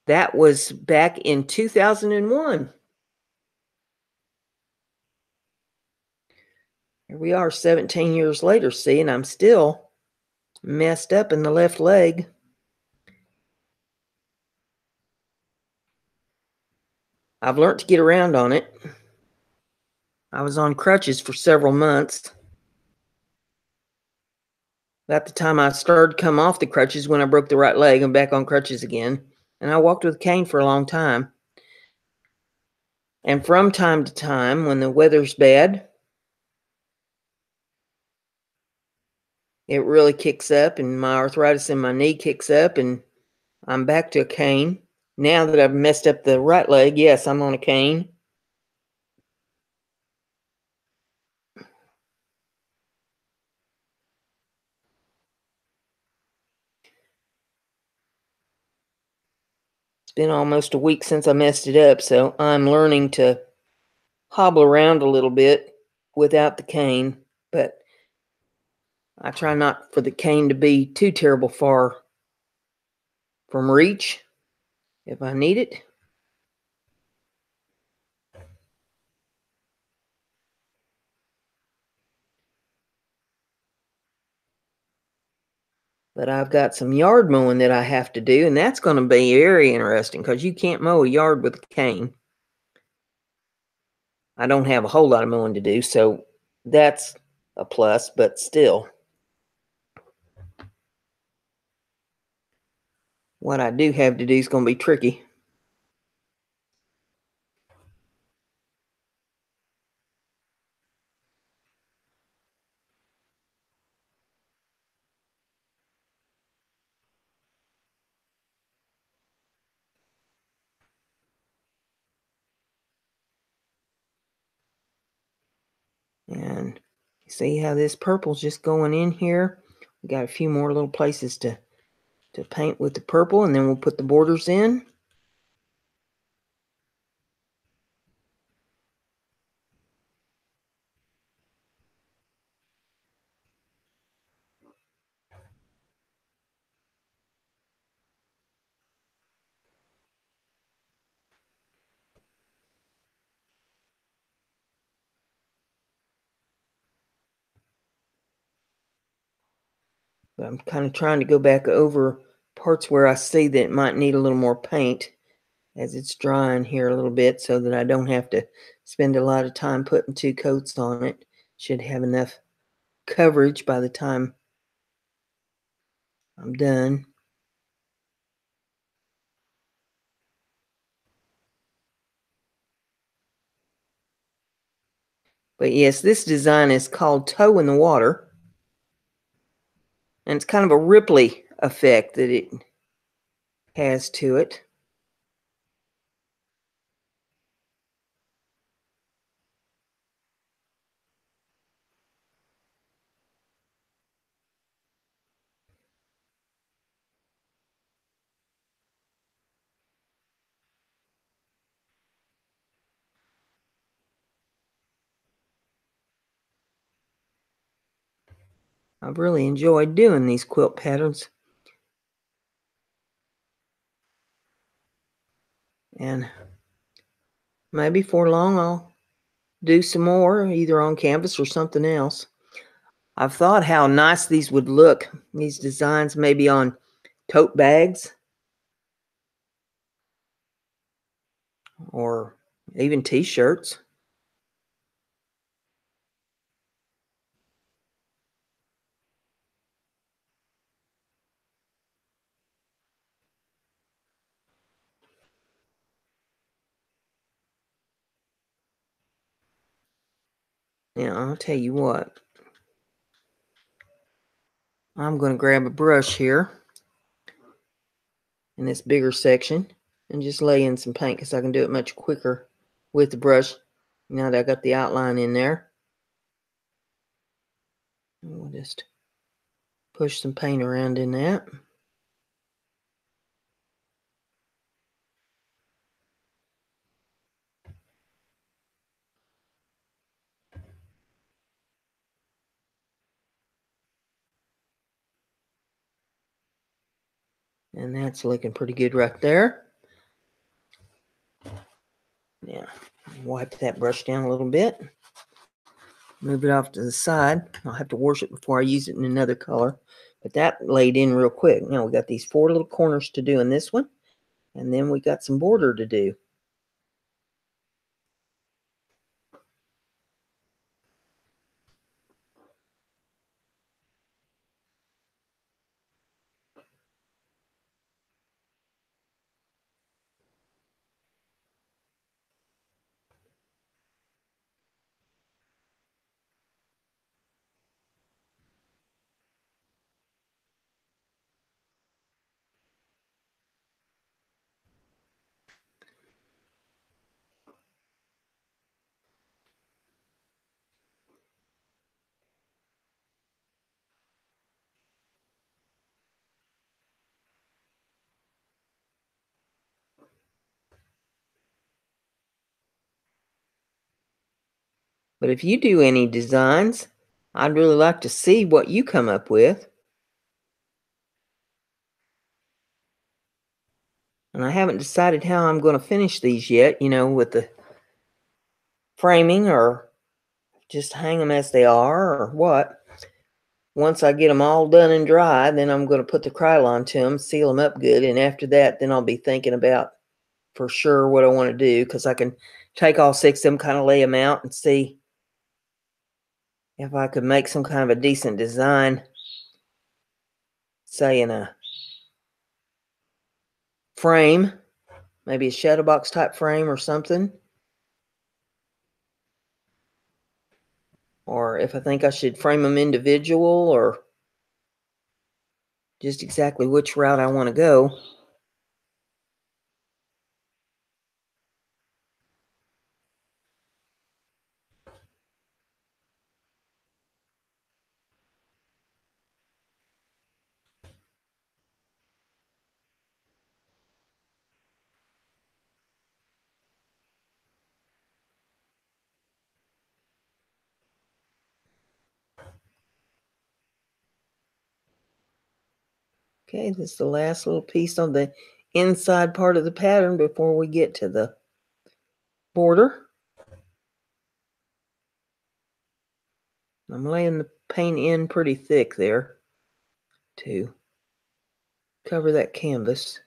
That was back in 2001. Here we are 17 years later, see, and I'm still messed up in the left leg. I've learned to get around on it. I was on crutches for several months. About the time I started to come off the crutches, when I broke the right leg, I'm back on crutches again. And I walked with a cane for a long time. And from time to time, when the weather's bad, it really kicks up, and my arthritis in my knee kicks up, and I'm back to a cane. Now that I've messed up the right leg, yes, I'm on a cane. It's been almost a week since I messed it up, so I'm learning to hobble around a little bit without the cane, but I try not for the cane to be too terrible far from reach if I need it. But I've got some yard mowing that I have to do, and that's going to be very interesting because you can't mow a yard with a cane. I don't have a whole lot of mowing to do, so that's a plus, but still, what I do have to do is going to be tricky. And see how this purple's just going in here. We got a few more little places to paint with the purple, and then we'll put the borders in. But I'm kind of trying to go back over parts where I see that it might need a little more paint as it's drying here a little bit, so that I don't have to spend a lot of time putting 2 coats on it. Should have enough coverage by the time I'm done. But yes, this design is called Toe in the Water, and it's kind of a ripply effect that it has to it. I've really enjoyed doing these quilt patterns, and maybe for long I'll do some more, either on canvas or something else. I've thought how nice these would look, these designs, maybe on tote bags or even t-shirts. Now, I'll tell you what, I'm going to grab a brush here in this bigger section and just lay in some paint because I can do it much quicker with the brush now that I got the outline in there. And we'll just push some paint around in that. And that's looking pretty good right there. Yeah, wipe that brush down a little bit. Move it off to the side. I'll have to wash it before I use it in another color. But that laid in real quick. Now we got these 4 little corners to do in this one. And then we got some border to do. But if you do any designs, I'd really like to see what you come up with. And I haven't decided how I'm going to finish these yet, you know, with the framing or just hang them as they are or what. Once I get them all done and dry, then I'm going to put the Krylon to them, seal them up good. And after that, then I'll be thinking about for sure what I want to do, because I can take all 6 of them, kind of lay them out and see if I could make some kind of a decent design, say in a frame, maybe a shadow box type frame or something. Or if I think I should frame them individual, or just exactly which route I want to go. Okay, this is the last little piece on the inside part of the pattern before we get to the border. I'm laying the paint in pretty thick there to cover that canvas.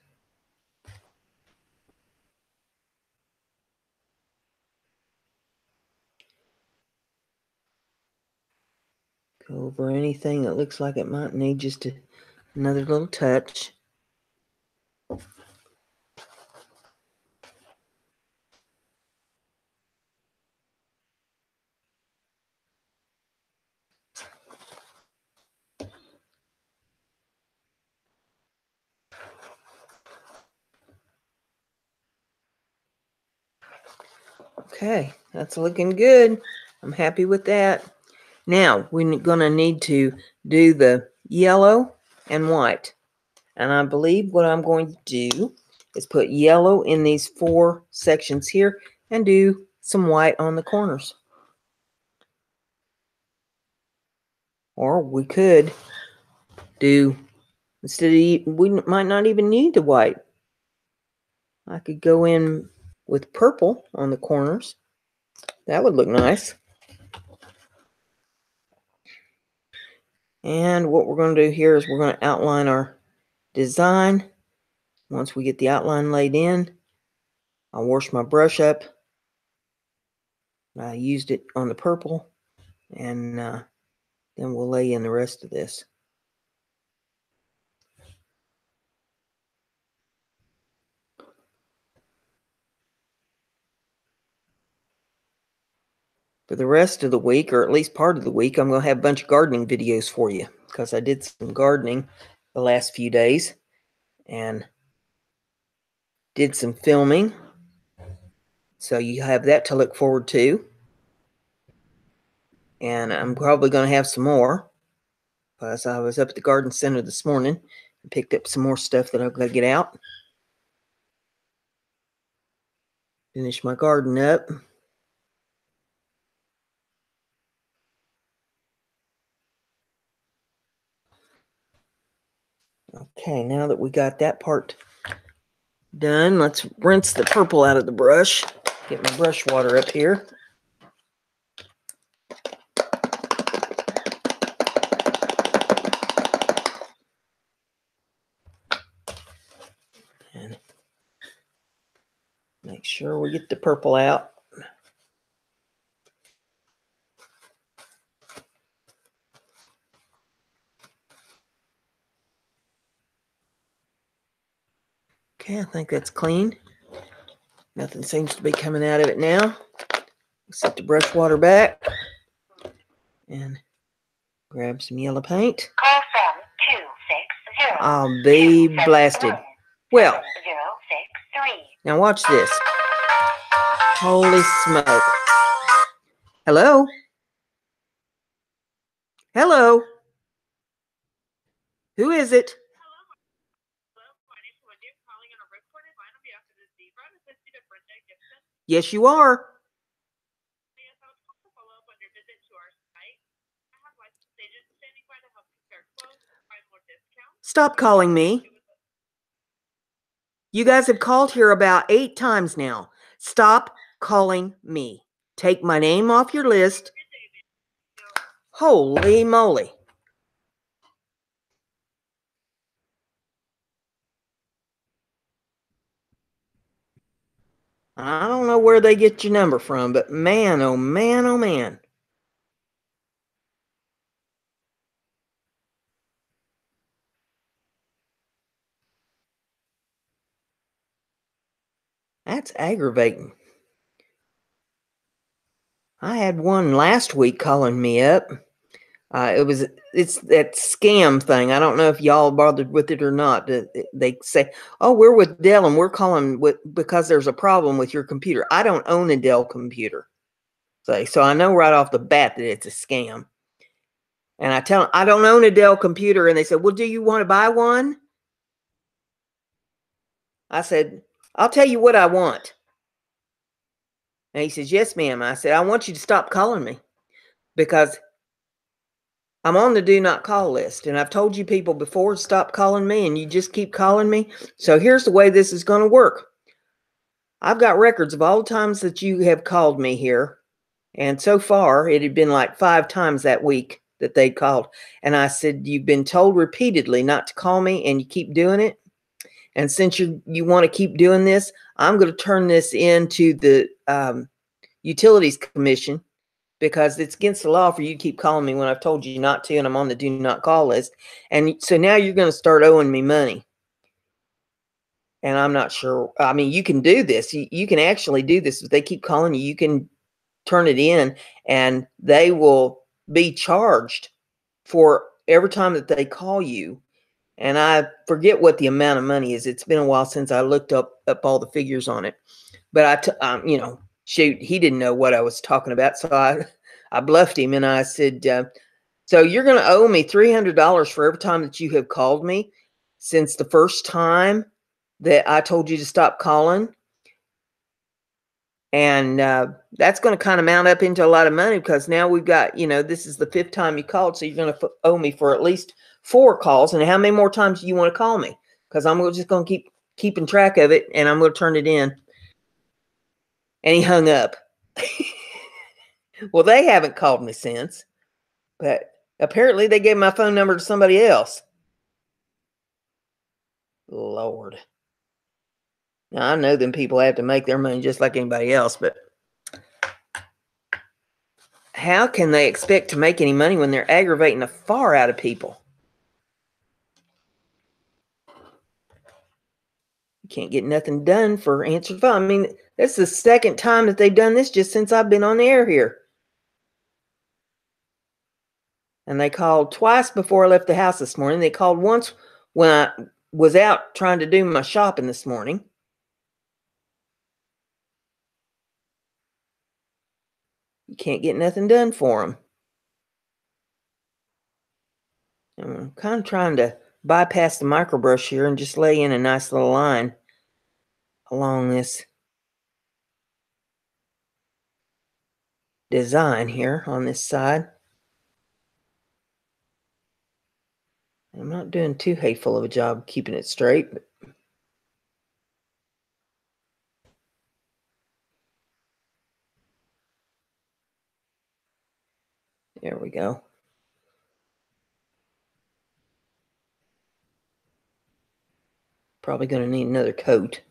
Go over anything that looks like it might need just another little touch. Okay, that's looking good. I'm happy with that. Now, we're going to need to do the yellow and white. And I believe what I'm going to do is put yellow in these 4 sections here and do some white on the corners. Or we could do, instead of, we might not even need the white. I could go in with purple on the corners. That would look nice. And what we're going to do here is we're going to outline our design. Once we get the outline laid in, I'll wash my brush up. I used it on the purple, and then we'll lay in the rest of this. For the rest of the week, or at least part of the week, I'm going to have a bunch of gardening videos for you, because I did some gardening the last few days and did some filming. So you have that to look forward to. And I'm probably going to have some more, because I was up at the garden center this morning and picked up some more stuff that I've got to get out. Finish my garden up. Okay, now that we got that part done, let's rinse the purple out of the brush. Get my brush water up here. And make sure we get the purple out. Okay, I think that's clean. Nothing seems to be coming out of it now. Set the brush water back and grab some yellow paint. Call from 260. I'll be blasted. Well, 063. now watch this. Holy smoke. Hello? Hello? Who is it? Yes, you are. Stop calling me. You guys have called here about 8 times now. Stop calling me. Take my name off your list. Holy moly. I don't know where they get your number from, but man, oh man, oh man. That's aggravating. I had one last week calling me up. It's that scam thing. I don't know if y'all bothered with it or not. They say, "Oh, we're with Dell and we're calling because there's a problem with your computer." I don't own a Dell computer, so I know right off the bat that it's a scam. And I tell them I don't own a Dell computer, and they said, "Well, do you want to buy one?" I said, "I'll tell you what I want." And he says, "Yes, ma'am." I said, "I want you to stop calling me because I'm on the do not call list. And I've told you people before to stop calling me, and you just keep calling me. So here's the way this is going to work. I've got records of all the times that you have called me here. And so far, it had been like 5 times that week that they'd called. And I said, you've been told repeatedly not to call me, and you keep doing it. And since you want to keep doing this, I'm going to turn this into the Utilities Commission, because it's against the law for you to keep calling me when I've told you not to, and I'm on the do not call list. And so now you're going to start owing me money. And I'm not sure. I mean, you can do this. You can actually do this. If they keep calling you, you can turn it in, and they will be charged for every time that they call you. And I forget what the amount of money is. It's been a while since I looked up all the figures on it. But shoot, he didn't know what I was talking about. So I bluffed him, and I said, so you're going to owe me $300 for every time that you have called me since the first time that I told you to stop calling. And that's going to kind of mount up into a lot of money, because now we've got, this is the 5th time you called. So you're going to owe me for at least 4 calls. And how many more times do you want to call me? Because I'm just going to keep keeping track of it, and I'm going to turn it in. And he hung up. Well, they haven't called me since, but apparently they gave my phone number to somebody else. Lord. Now, I know them people have to make their money just like anybody else, but how can they expect to make any money when they're aggravating the far out of people? You can't get nothing done for answered phone. I mean, that's the 2nd time that they've done this just since I've been on the air here. And they called twice before I left the house this morning. They called once when I was out trying to do my shopping this morning. You can't get nothing done for them. I'm kind of trying to bypass the microbrush here and just lay in a nice little line along this design here on this side. I'm not doing too hateful of a job keeping it straight, but there we go. Probably going to need another coat.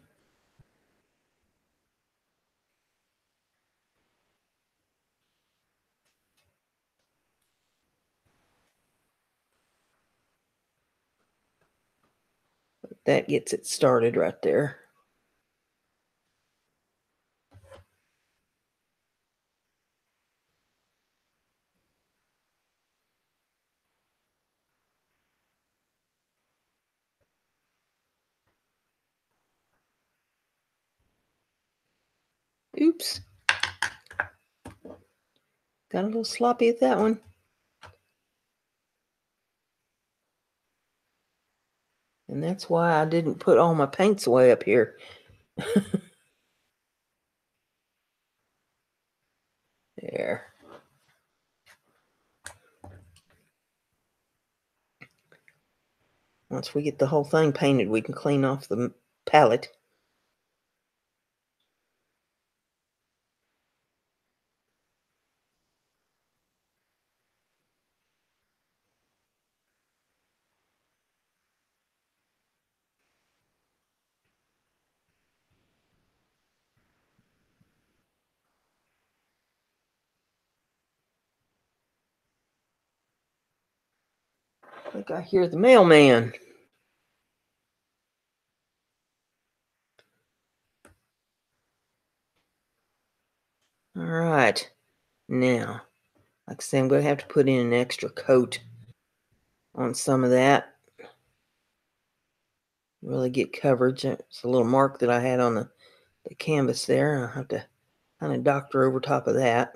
But that gets it started right there. Oops. Got a little sloppy at that one. And that's why I didn't put all my paints away up here. There. Once we get the whole thing painted, we can clean off the palette. I think I hear the mailman. All right. Now, like I say, I'm going to have to put in an extra coat on some of that. Really get coverage. It's a little mark that I had on the canvas there. I'll have to kind of doctor over top of that.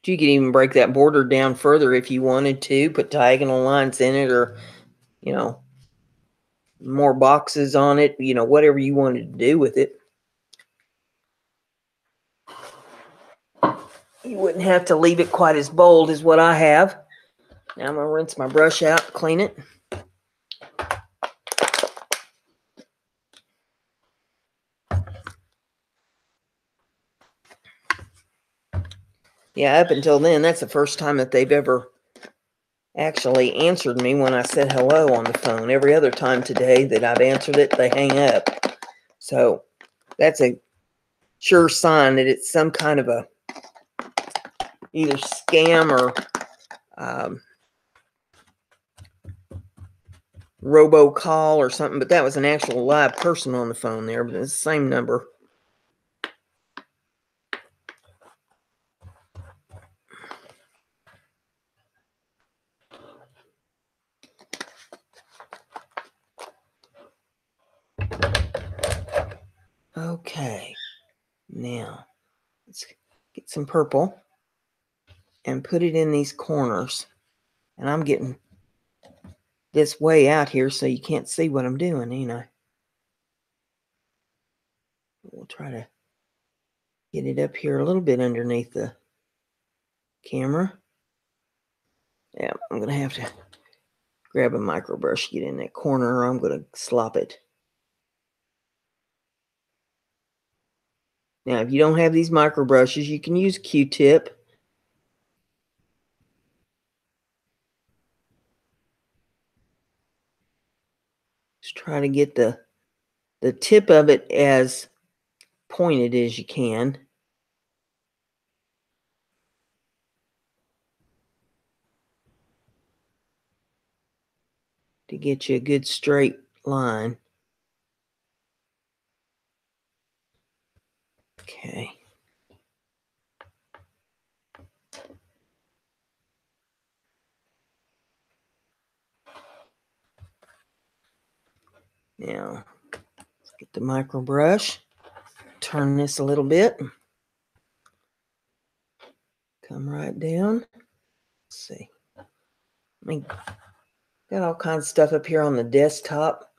You could even break that border down further if you wanted to, put diagonal lines in it, or, you know, more boxes on it, you know, whatever you wanted to do with it. You wouldn't have to leave it quite as bold as what I have. Now I'm going to rinse my brush out, clean it. Yeah, up until then, that's the first time that they've ever actually answered me when I said hello on the phone. Every other time today that I've answered it, they hang up. So that's a sure sign that it's some kind of a either scam or robocall or something. But that was an actual live person on the phone there, but it's the same number. Okay, now let's get some purple and put it in these corners. And I'm getting this way out here so you can't see what I'm doing, ain't I? We'll try to get it up here a little bit underneath the camera. Yeah, I'm going to have to grab a micro brush, get in that corner, or I'm going to slop it. Now, if you don't have these micro brushes, you can use Q-tip. Just try to get the tip of it as pointed as you can. To get you a good straight line. Okay. Now, let's get the micro brush. Turn this a little bit. Come right down. Let's see. I mean, got all kinds of stuff up here on the desktop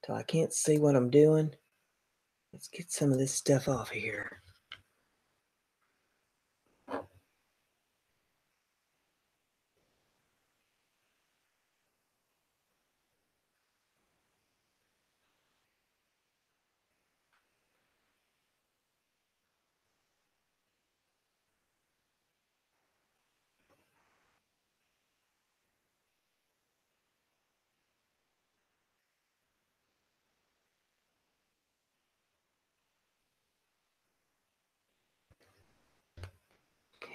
till I can't see what I'm doing. Let's get some of this stuff off of here.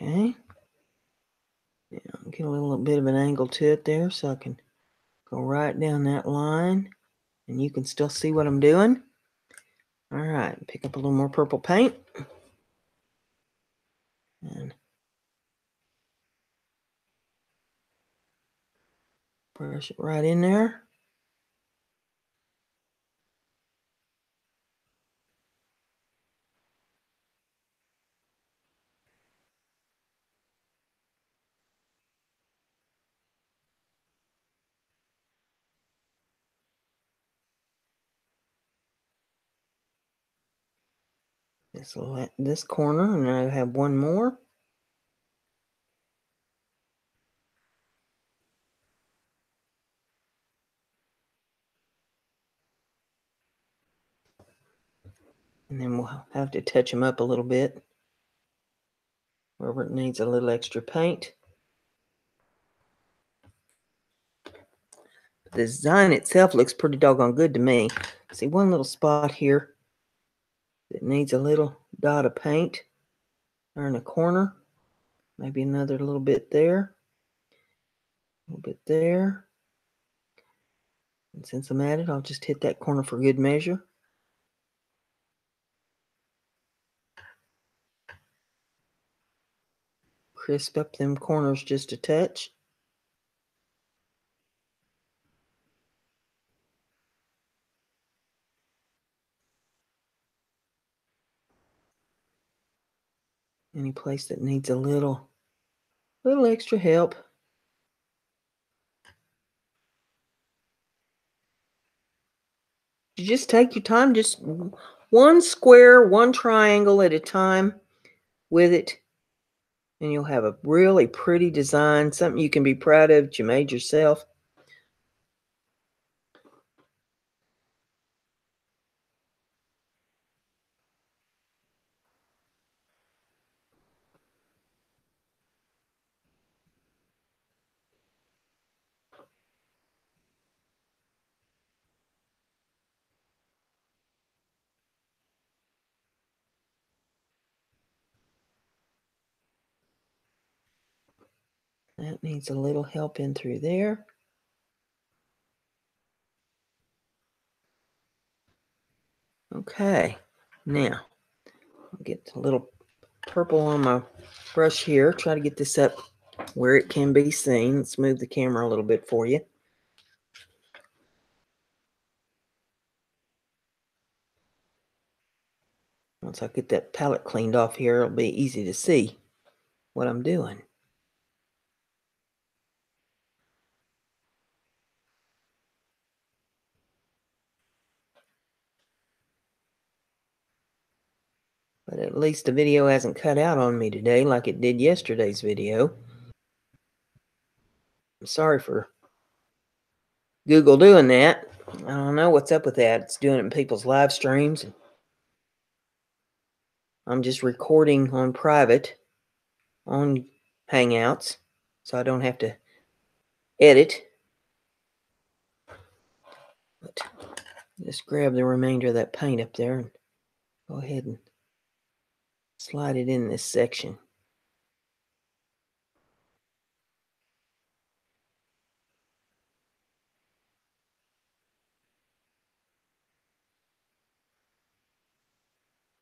Okay. Now, get a little bit of an angle to it there so I can go right down that line and you can still see what I'm doing. All right, pick up a little more purple paint and brush it right in there. This corner, and I have one more. And then we'll have to touch them up a little bit wherever it needs a little extra paint. The design itself looks pretty doggone good to me. See one little spot here that needs a little dot of paint there in the corner. Maybe another little bit there. A little bit there. And since I'm at it, I'll just hit that corner for good measure. Crisp up them corners just a touch. Any place that needs a little extra help. You just take your time, just one square, one triangle at a time with it, and you'll have a really pretty design, something you can be proud of that you made yourself. That needs a little help in through there. Okay, now I'll get a little purple on my brush here. Try to get this up where it can be seen. Let's move the camera a little bit for you. Once I get that palette cleaned off here, it'll be easy to see what I'm doing. But at least the video hasn't cut out on me today like it did yesterday's video. I'm sorry for Google doing that. I don't know what's up with that. It's doing it in people's live streams. I'm just recording on private on Hangouts, so I don't have to edit. But just grab the remainder of that paint up there and go ahead and slide it in this section.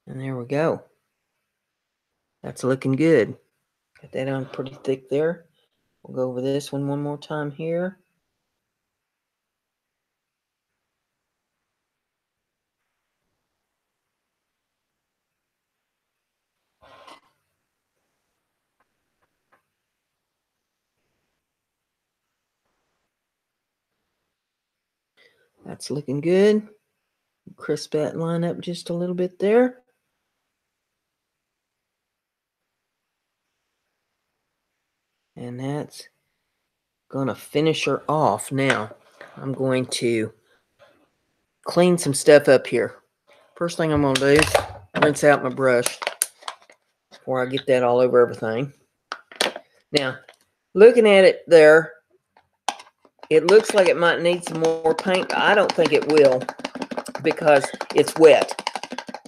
And there we go. That's looking good. Got that on pretty thick there. We'll go over this one more time here. That's looking good. Crisp that line up just a little bit there. And that's gonna finish her off. Now I'm going to clean some stuff up here. First thing I'm gonna do is rinse out my brush before I get that all over everything. Now, looking at it there, it looks like it might need some more paint. I don't think it will because it's wet.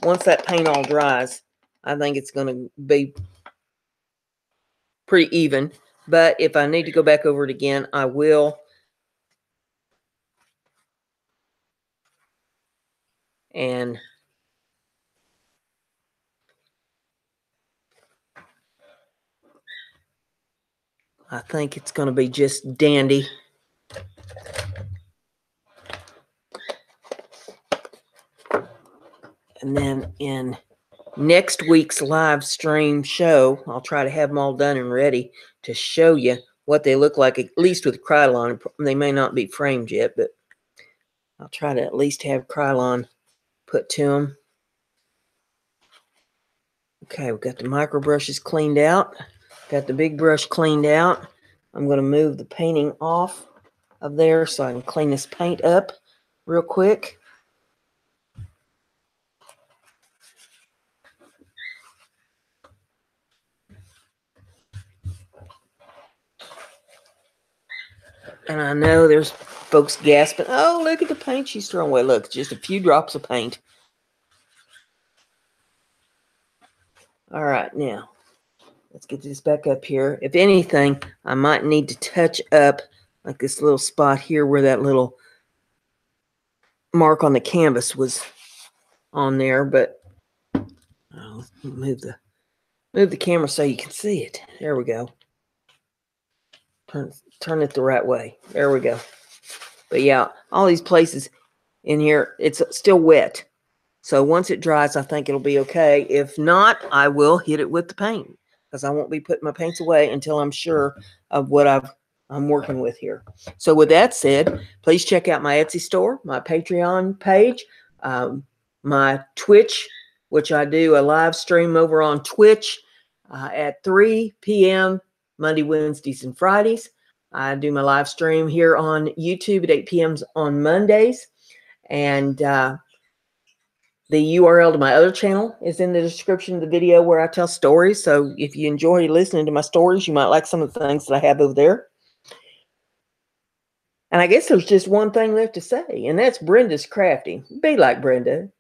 Once that paint all dries, I think it's going to be pretty even. But if I need to go back over it again, I will. And I think it's going to be just dandy. And then in next week's live stream show, I'll try to have them all done and ready to show you what they look like, at least with Krylon. They may not be framed yet, but I'll try to at least have Krylon put to them. Okay, we've got the micro brushes cleaned out. Got the big brush cleaned out. I'm going to move the painting off of there so I can clean this paint up real quick. And I know there's folks gasping. Oh, look at the paint she's throwing away. Look, just a few drops of paint. All right, now let's get this back up here. If anything, I might need to touch up like this little spot here where that little mark on the canvas was on there, but let's move the camera so you can see it. There we go. Turn it the right way. There we go. But yeah, all these places in here, it's still wet. So once it dries, I think it'll be okay. If not, I will hit it with the paint because I won't be putting my paints away until I'm sure of what I'm working with here. So with that said, please check out my Etsy store, my Patreon page, my Twitch, which I do a live stream over on Twitch at 3 p.m. Monday, Wednesdays, and Fridays. I do my live stream here on YouTube at 8 p.m. on Mondays. And the URL to my other channel is in the description of the video where I tell stories. So if you enjoy listening to my stories, you might like some of the things that I have over there. And I guess there's just one thing left to say, and that's Brenda's Crafting. Be like Brenda.